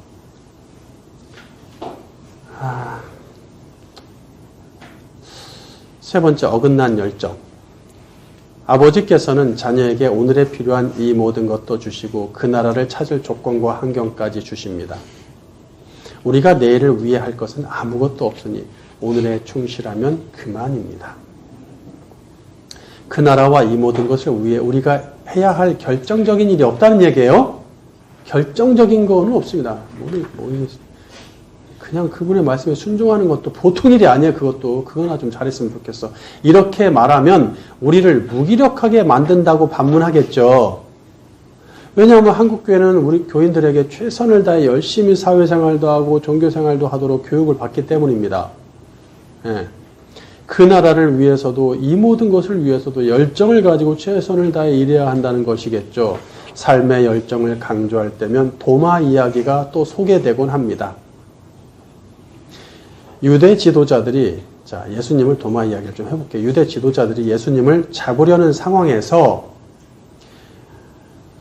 세 번째 어긋난 열정. 아버지께서는 자녀에게 오늘에 필요한 이 모든 것도 주시고 그 나라를 찾을 조건과 환경까지 주십니다. 우리가 내일을 위해 할 것은 아무것도 없으니 오늘에 충실하면 그만입니다. 그 나라와 이 모든 것을 위해 우리가 해야 할 결정적인 일이 없다는 얘기예요. 결정적인 거는 없습니다. 그냥 그분의 말씀에 순종하는 것도 보통 일이 아니에요. 그거나 좀 잘했으면 좋겠어. 이렇게 말하면 우리를 무기력하게 만든다고 반문하겠죠. 왜냐하면 한국교회는 우리 교인들에게 최선을 다해 열심히 사회생활도 하고 종교생활도 하도록 교육을 받기 때문입니다. 예. 그 나라를 위해서도 이 모든 것을 위해서도 열정을 가지고 최선을 다해 일해야 한다는 것이겠죠. 삶의 열정을 강조할 때면 도마 이야기가 또 소개되곤 합니다. 유대 지도자들이 예수님을 도마 이야기를 좀 해볼게요. 유대 지도자들이 예수님을 잡으려는 상황에서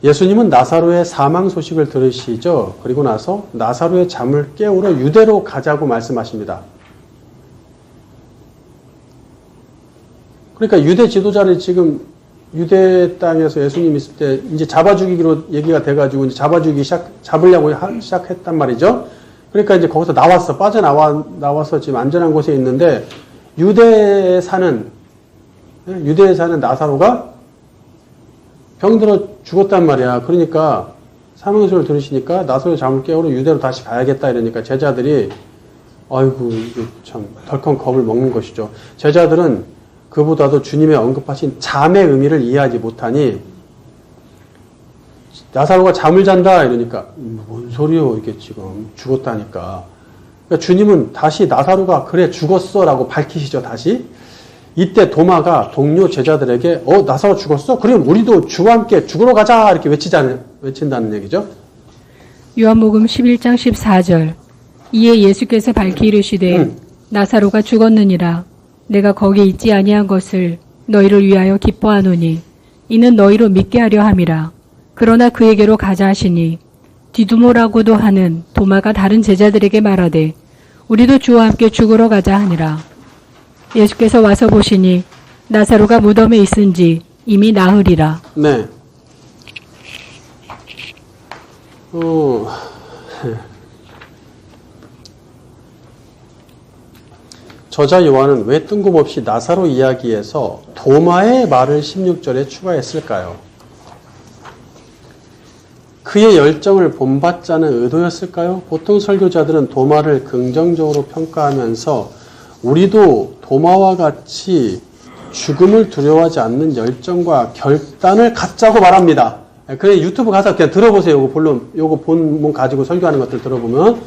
예수님은 나사로의 사망 소식을 들으시죠. 그리고 나서 나사로의 잠을 깨우러 유대로 가자고 말씀하십니다. 그러니까 유대 지도자를 지금 유대 땅에서 예수님 있을 때 이제 잡아 죽이기로 얘기가 돼가지고 이제 잡으려고 시작했단 말이죠. 그러니까 이제 거기서 빠져나와서 지금 안전한 곳에 있는데 유대에 사는 나사로가 병들어 죽었단 말이야. 그러니까 사망소를 들으시니까 나사로의 잠을 깨우러 유대로 다시 가야겠다 이러니까 제자들이 아이고 이게 참 덜컹 겁을 먹는 것이죠. 제자들은 그보다도 주님의 언급하신 잠의 의미를 이해하지 못하니 나사로가 잠을 잔다 이러니까 뭔 소리요 이게 지금 죽었다니까. 그러니까 주님은 다시 나사로가 그래 죽었어 라고 밝히시죠. 다시 이때 도마가 동료 제자들에게 나사로 죽었어? 그럼 우리도 주와 함께 죽으러 가자 이렇게 외친다는 얘기죠. 요한복음 11장 14절 이에 예수께서 밝히 이르시되 나사로가 죽었느니라. 내가 거기 있지 아니한 것을 너희를 위하여 기뻐하노니 이는 너희로 믿게 하려 함이라. 그러나 그에게로 가자 하시니 디두모라고도 하는 도마가 다른 제자들에게 말하되 우리도 주와 함께 죽으러 가자 하니라. 예수께서 와서 보시니 나사로가 무덤에 있은지 이미 나으리라. 네. 저자 요한은 왜 뜬금없이 나사로 이야기에서 도마의 말을 16절에 추가했을까요? 그의 열정을 본받자는 의도였을까요? 보통 설교자들은 도마를 긍정적으로 평가하면서 우리도 도마와 같이 죽음을 두려워하지 않는 열정과 결단을 갖자고 말합니다. 그래 유튜브 가서 그냥 들어보세요. 요거 본문 가지고 설교하는 것들 들어보면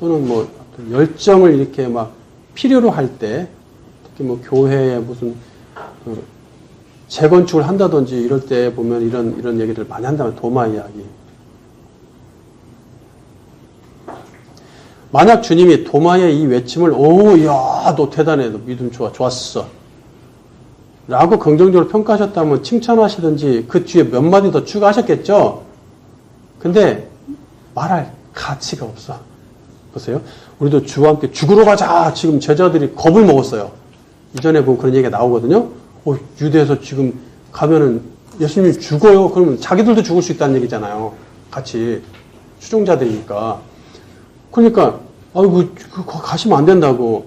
또는 뭐 열정을 이렇게 막 필요로 할 때 특히 뭐 교회에 무슨 재건축을 한다든지 이럴 때 보면 이런 얘기를 많이 한다면 도마 이야기. 만약 주님이 도마의 이 외침을 야, 너 대단해, 너 믿음 좋았어 라고 긍정적으로 평가하셨다면 칭찬하시든지 그 뒤에 몇 마디 더 추가하셨겠죠. 근데 말할 가치가 없어. 보세요. 우리도 주와 함께 죽으러 가자. 지금 제자들이 겁을 먹었어요. 이전에 보면 그런 얘기가 나오거든요. 유대에서 지금 가면은 예수님이 죽어요. 그러면 자기들도 죽을 수 있다는 얘기잖아요. 같이 추종자들이니까. 그러니까 아이고 그거 가시면 안 된다고.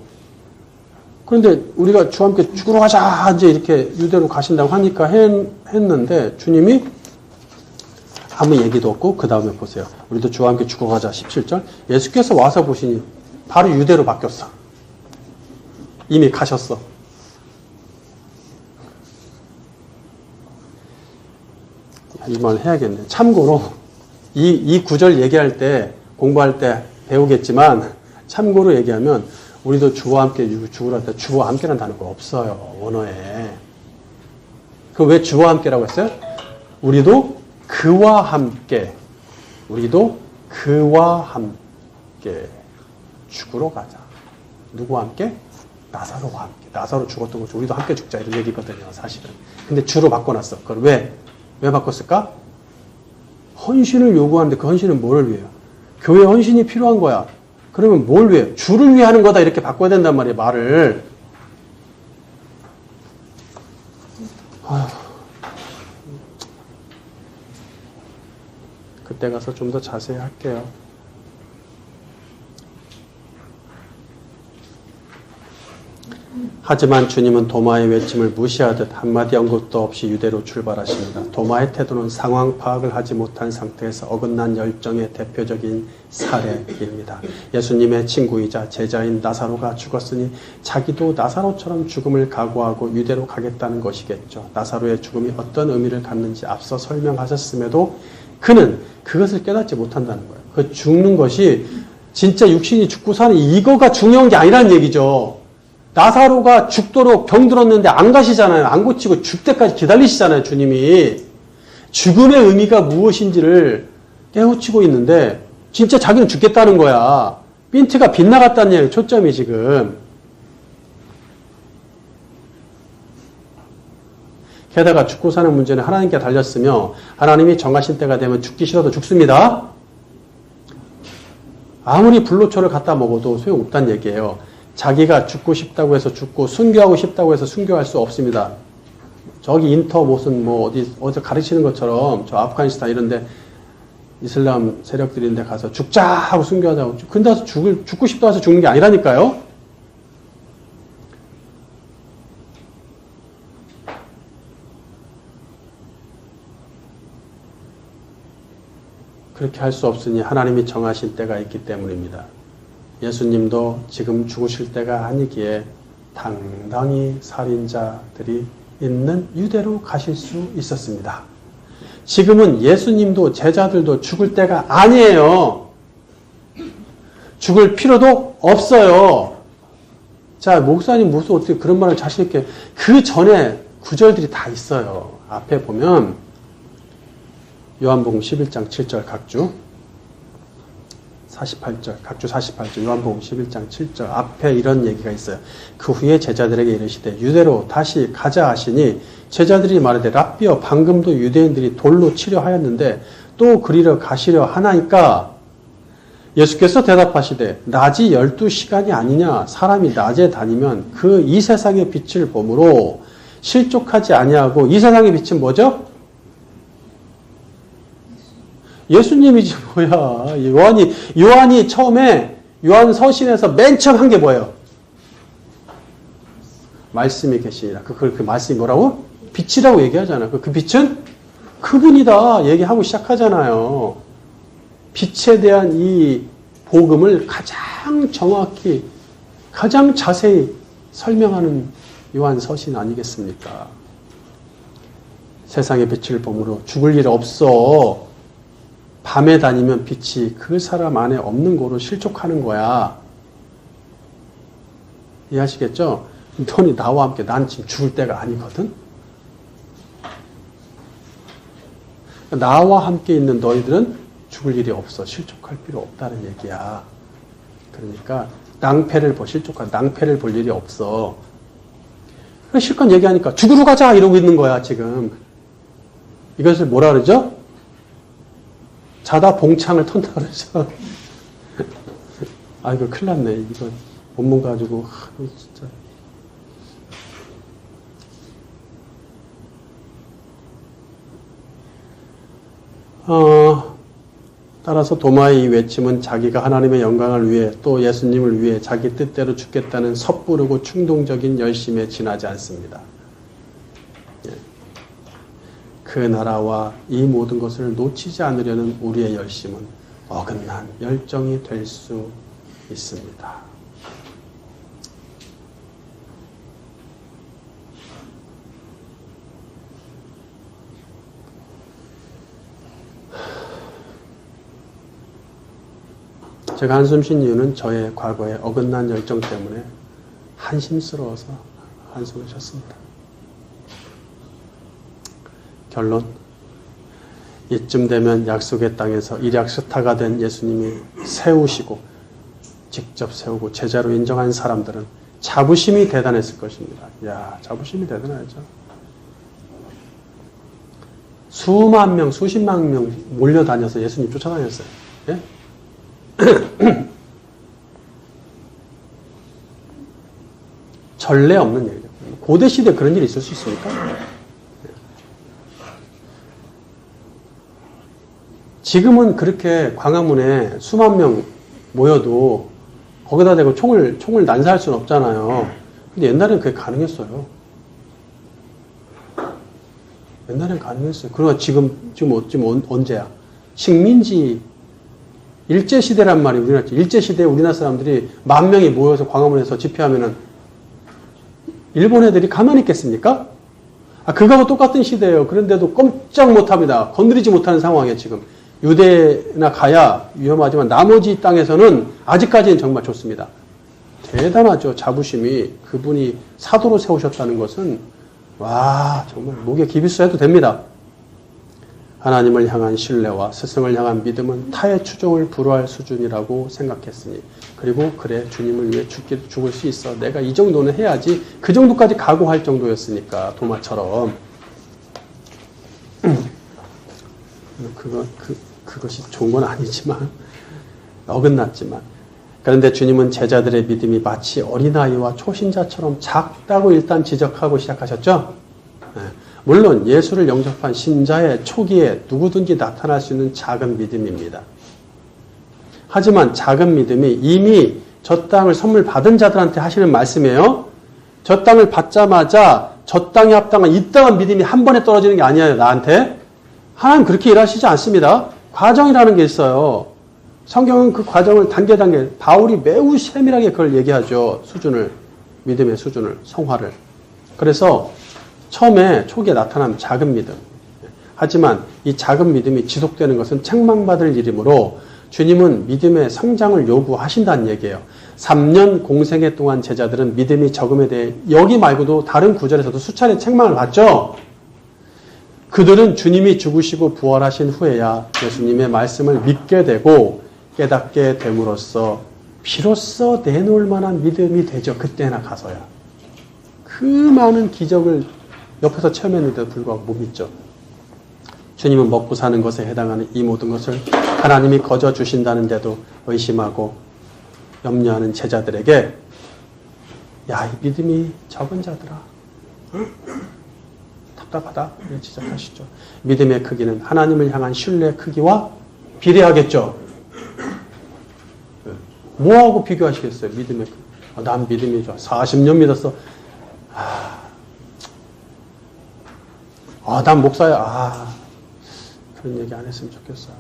그런데 우리가 주와 함께 죽으러 가자. 이제 이렇게 유대로 가신다고 하니까 했는데 주님이 아무 얘기도 없고 그 다음에 보세요. 우리도 주와 함께 죽어 가자. 17절. 예수께서 와서 보시니 바로 유대로 바뀌었어. 이미 가셨어. 이 말 해야겠네. 참고로 이 구절 얘기할 때 공부할 때 배우겠지만 참고로 얘기하면 우리도 주와 함께 죽으라 할 때 주와 함께라는 단어가 없어요. 원어에. 그럼 왜 주와 함께라고 했어요? 우리도 그와 함께 죽으러 가자. 누구와 함께? 나사로와 함께. 나사로 죽었던 거죠. 우리도 함께 죽자 이런 얘기거든요. 사실은. 근데 주로 바꿔놨어. 그걸 왜 바꿨을까? 헌신을 요구하는데 그 헌신은 뭐를 위해요? 교회 헌신이 필요한 거야. 그러면 뭘 위해? 주를 위해 하는 거다 이렇게 바꿔야 된단 말이에요. 말을. 아휴. 그때 가서 좀 더 자세히 할게요. 하지만 주님은 도마의 외침을 무시하듯 한마디 언급도 없이 유대로 출발하십니다. 도마의 태도는 상황 파악을 하지 못한 상태에서 어긋난 열정의 대표적인 사례입니다. 예수님의 친구이자 제자인 나사로가 죽었으니 자기도 나사로처럼 죽음을 각오하고 유대로 가겠다는 것이겠죠. 나사로의 죽음이 어떤 의미를 갖는지 앞서 설명하셨음에도 그는 그것을 깨닫지 못한다는 거예요. 그 죽는 것이 진짜 육신이 죽고 사는 이거가 중요한 게 아니라는 얘기죠. 나사로가 죽도록 병들었는데 안 가시잖아요. 안 고치고 죽때까지 기다리시잖아요. 주님이. 죽음의 의미가 무엇인지를 깨우치고 있는데 진짜 자기는 죽겠다는 거야. 핀트가 빗나갔다는 얘기예요. 초점이 지금. 게다가 죽고 사는 문제는 하나님께 달렸으며 하나님이 정하신 때가 되면 죽기 싫어도 죽습니다. 아무리 불로초를 갖다 먹어도 소용없다는 얘기예요. 자기가 죽고 싶다고 해서 죽고 순교하고 싶다고 해서 순교할 수 없습니다. 저기 인터 무슨 어디 가르치는 것처럼 저 아프가니스탄 이런데 이슬람 세력들이 있는데 가서 죽자 하고 순교하자고 근데 가서 죽고 싶다고 해서 죽는 게 아니라니까요. 그렇게 할 수 없으니 하나님이 정하신 때가 있기 때문입니다. 예수님도 지금 죽으실 때가 아니기에 당당히 살인자들이 있는 유대로 가실 수 있었습니다. 지금은 예수님도 제자들도 죽을 때가 아니에요. 죽을 필요도 없어요. 자, 목사님 무슨 어떻게 그런 말을 자신 있게 그 전에 구절들이 다 있어요. 앞에 보면 요한복음 11장 7절 각주 48절, 각주 48절, 요한복음 11장 7절 앞에 이런 얘기가 있어요. 그 후에 제자들에게 이르시되 유대로 다시 가자 하시니 제자들이 말하되 랍비여 방금도 유대인들이 돌로 치려 하였는데 또 그리러 가시려 하나이까 예수께서 대답하시되 낮이 12시간이 아니냐 사람이 낮에 다니면 그 이 세상의 빛을 보므로 실족하지 아니하고 이 세상의 빛은 뭐죠? 예수님이지 뭐야. 요한이 처음에 요한 서신에서 맨 처음 한 게 뭐예요? 말씀이 계시니라. 그 말씀이 뭐라고? 빛이라고 얘기하잖아. 그 빛은 그분이다 얘기하고 시작하잖아요. 빛에 대한 이 복음을 가장 정확히 가장 자세히 설명하는 요한 서신 아니겠습니까? 세상의 빛을 보므로 죽을 일 없어. 밤에 다니면 빛이 그 사람 안에 없는 거로 실족하는 거야. 이해하시겠죠? 너니 나와 함께 난 지금 죽을 때가 아니거든. 나와 함께 있는 너희들은 죽을 일이 없어. 실족할 필요 없다는 얘기야. 그러니까 낭패를 볼 일이 없어. 실컷 얘기하니까 죽으러 가자 이러고 있는 거야 지금. 이것을 뭐라 그러죠? 자다 봉창을 턴다 그러죠. 아, 이거 큰일 났네. 이거 본문 가지고, 진짜. 따라서 도마의 이 외침은 자기가 하나님의 영광을 위해 또 예수님을 위해 자기 뜻대로 죽겠다는 섣부르고 충동적인 열심에 지나지 않습니다. 그 나라와 이 모든 것을 놓치지 않으려는 우리의 열심은 어긋난 열정이 될 수 있습니다. 제가 한숨 쉰 이유는 저의 과거의 어긋난 열정 때문에 한심스러워서 한숨을 쉬었습니다. 결론, 이쯤 되면 약속의 땅에서 일약스타가 된 예수님이 직접 세우고 제자로 인정한 사람들은 자부심이 대단했을 것입니다. 이야, 자부심이 대단하죠. 수만 명, 수십만 명 몰려다녀서 예수님 쫓아다녔어요. 예? 전례 없는 얘기죠. 고대 시대에 그런 일이 있을 수 있습니까? 지금은 그렇게 광화문에 수만 명 모여도 거기다 대고 총을 난사할 수는 없잖아요. 근데 옛날엔 그게 가능했어요. 옛날엔 가능했어요. 그러나 지금 언제야? 식민지 일제시대란 말이 우리나라, 일제시대에 우리나라 사람들이 10,000명이 모여서 광화문에서 집회하면은 일본 애들이 가만히 있겠습니까? 그거하고 똑같은 시대예요. 그런데도 꼼짝 못합니다. 건드리지 못하는 상황이에요, 지금. 유대나 가야 위험하지만 나머지 땅에서는 아직까지는 정말 좋습니다. 대단하죠. 자부심이. 그분이 사도로 세우셨다는 것은 와, 정말 목에 기비수 해도 됩니다. 하나님을 향한 신뢰와 스승을 향한 믿음은 타의 추종을 불허할 수준이라고 생각했으니, 그리고 그래 주님을 위해 죽을 수 있어. 내가 이 정도는 해야지. 그 정도까지 각오할 정도였으니까, 도마처럼. 그것이 좋은 건 아니지만, 어긋났지만. 그런데 주님은 제자들의 믿음이 마치 어린아이와 초신자처럼 작다고 일단 지적하고 시작하셨죠. 물론 예수를 영접한 신자의 초기에 누구든지 나타날 수 있는 작은 믿음입니다. 하지만 작은 믿음이 이미 저 땅을 선물 받은 자들한테 하시는 말씀이에요. 저 땅을 받자마자 저 땅에 합당한 이 땅한 믿음이 한 번에 떨어지는 게 아니에요, 나한테. 하나님 그렇게 일하시지 않습니다. 과정이라는 게 있어요. 성경은 그 과정을 단계 바울이 매우 세밀하게 그걸 얘기하죠. 수준을, 믿음의 수준을, 성화를. 그래서 처음에 초기에 나타나는 작은 믿음. 하지만 이 작은 믿음이 지속되는 것은 책망받을 일이므로 주님은 믿음의 성장을 요구하신다는 얘기예요. 3년 공생애 동안 제자들은 믿음이 적음에 대해 여기 말고도 다른 구절에서도 수차례 책망을 받죠. 그들은 주님이 죽으시고 부활하신 후에야 예수님의 말씀을 믿게 되고 깨닫게 됨으로써 비로소 내놓을 만한 믿음이 되죠. 그때나 가서야. 그 많은 기적을 옆에서 체험했는데도 불구하고 못 믿죠. 주님은 먹고 사는 것에 해당하는 이 모든 것을 하나님이 거저 주신다는데도 의심하고 염려하는 제자들에게 야, 이 믿음이 적은 자들아. 답답하다. 이렇게 지적하시죠. 믿음의 크기는 하나님을 향한 신뢰의 크기와 비례하겠죠. 뭐하고 비교하시겠어요? 믿음의 크기. 난 믿음이 좋아. 40년 믿었어. 난 목사야. 그런 얘기 안 했으면 좋겠어요.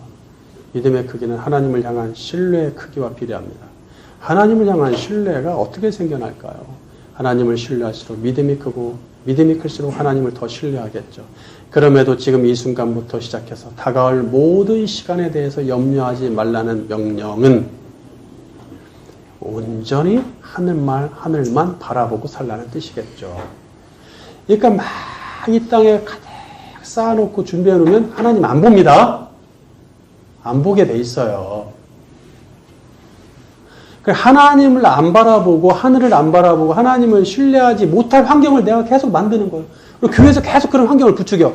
믿음의 크기는 하나님을 향한 신뢰의 크기와 비례합니다. 하나님을 향한 신뢰가 어떻게 생겨날까요? 하나님을 신뢰할수록 믿음이 크고 믿음이 클수록 하나님을 더 신뢰하겠죠. 그럼에도 지금 이 순간부터 시작해서 다가올 모든 시간에 대해서 염려하지 말라는 명령은 온전히 하늘만 바라보고 살라는 뜻이겠죠. 그러니까 막 이 땅에 가득 쌓아놓고 준비해놓으면 하나님 안 봅니다. 안 보게 돼 있어요. 하나님을 안 바라보고 하늘을 안 바라보고 하나님을 신뢰하지 못할 환경을 내가 계속 만드는 거예요. 그리고 교회에서 계속 그런 환경을 부추겨.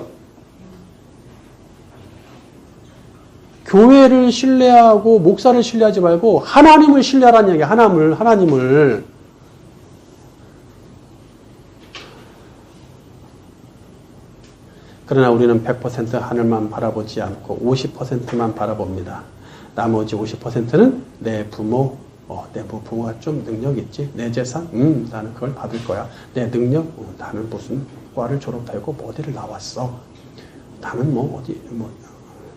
교회를 신뢰하고 목사를 신뢰하지 말고 하나님을 신뢰하라는 얘기야. 하나님을. 그러나 우리는 100% 하늘만 바라보지 않고 50%만 바라봅니다. 나머지 50%는 내 부모, 내 부모가 좀 능력 있지? 내 재산? 나는 그걸 받을 거야. 내 능력? 나는 무슨 과를 졸업하고 어디를 나왔어. 나는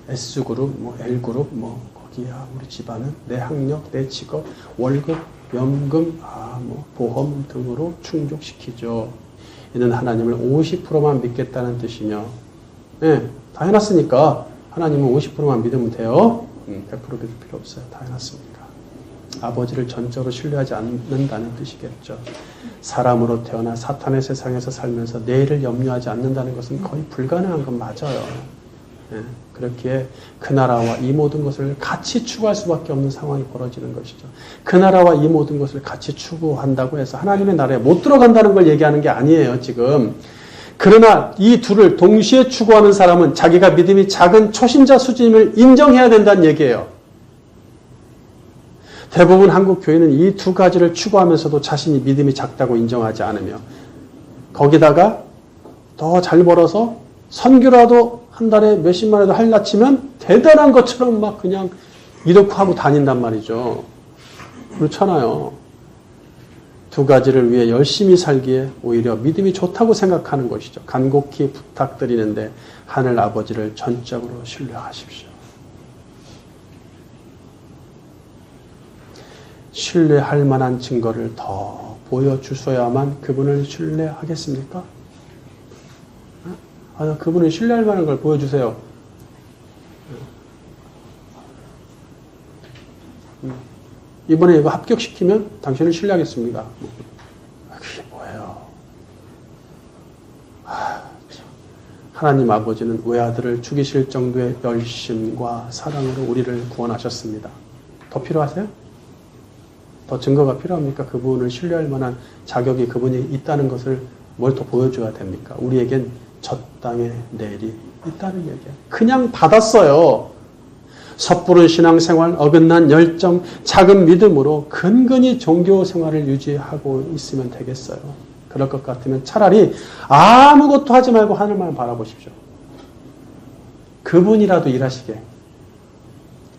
S그룹, L그룹, 거기야. 우리 집안은 내 학력, 내 직업, 월급, 연금, 보험 등으로 충족시키죠. 이는 하나님을 50%만 믿겠다는 뜻이며, 다 해놨으니까 하나님은 50%만 믿으면 돼요. 100% 믿을 필요 없어요. 다 해놨으니까. 아버지를 전적으로 신뢰하지 않는다는 뜻이겠죠. 사람으로 태어나 사탄의 세상에서 살면서 내일을 염려하지 않는다는 것은 거의 불가능한 건 맞아요. 그렇기에 그 나라와 이 모든 것을 같이 추구할 수밖에 없는 상황이 벌어지는 것이죠. 그 나라와 이 모든 것을 같이 추구한다고 해서 하나님의 나라에 못 들어간다는 걸 얘기하는 게 아니에요, 지금. 그러나 이 둘을 동시에 추구하는 사람은 자기가 믿음이 작은 초신자 수준임을 인정해야 된다는 얘기예요. 대부분 한국 교회는 이 두 가지를 추구하면서도 자신이 믿음이 작다고 인정하지 않으며 거기다가 더 잘 벌어서 선교라도 한 달에 몇십만 원도 할라치면 대단한 것처럼 막 그냥 이렇게 하고 다닌단 말이죠. 그렇잖아요. 두 가지를 위해 열심히 살기에 오히려 믿음이 좋다고 생각하는 것이죠. 간곡히 부탁드리는데 하늘 아버지를 전적으로 신뢰하십시오. 신뢰할 만한 증거를 더 보여주셔야만 그분을 신뢰하겠습니까? 그분을 신뢰할 만한 걸 보여주세요. 이번에 이거 합격시키면 당신을 신뢰하겠습니다. 그게 뭐예요? 하나님 아버지는 외아들을 죽이실 정도의 열심과 사랑으로 우리를 구원하셨습니다. 더 필요하세요? 더 증거가 필요합니까? 그분을 신뢰할 만한 자격이 그분이 있다는 것을 뭘 더 보여줘야 됩니까? 우리에겐 저 땅에 내일이 있다는 얘기예요. 그냥 받았어요. 섣부른 신앙생활, 어긋난 열정, 작은 믿음으로 근근히 종교 생활을 유지하고 있으면 되겠어요. 그럴 것 같으면 차라리 아무것도 하지 말고 하늘만 바라보십시오. 그분이라도 일하시게.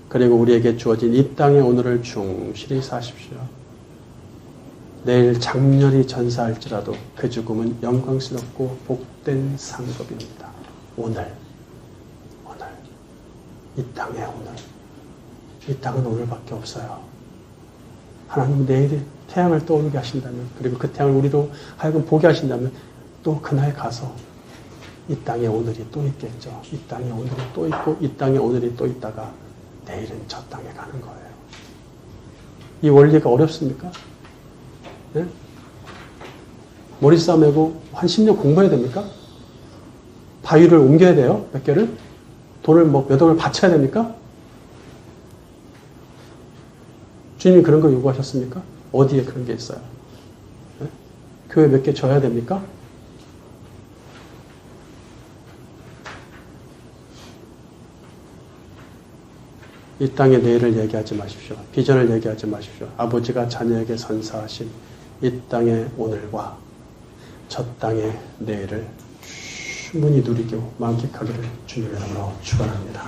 그리고 우리에게 주어진 이 땅의 오늘을 충실히 사십시오. 내일 장렬히 전사할지라도 그 죽음은 영광스럽고 복된 상급입니다. 오늘. 이 땅의 오늘. 이 땅은 오늘밖에 없어요. 하나님은 내일이 태양을 떠오르게 하신다면, 그리고 그 태양을 우리로 하여금 보게 하신다면 또 그날 가서 이 땅의 오늘이 또 있겠죠. 이 땅의 오늘이 또 있고 이 땅의 오늘이 또 있다가 내일은 저 땅에 가는 거예요. 이 원리가 어렵습니까? 네? 머리 싸매고 한 10년 공부해야 됩니까? 바위를 옮겨야 돼요? 몇 개를? 돈을 몇 억을 바쳐야 됩니까? 주님이 그런 거 요구하셨습니까? 어디에 그런 게 있어요? 네? 교회 몇 개 져야 됩니까? 이 땅의 내일을 얘기하지 마십시오. 비전을 얘기하지 마십시오. 아버지가 자녀에게 선사하신 이 땅의 오늘과 저 땅의 내일을 충분히 누리고 만끽하기를 주님의 이름으로 축원합니다.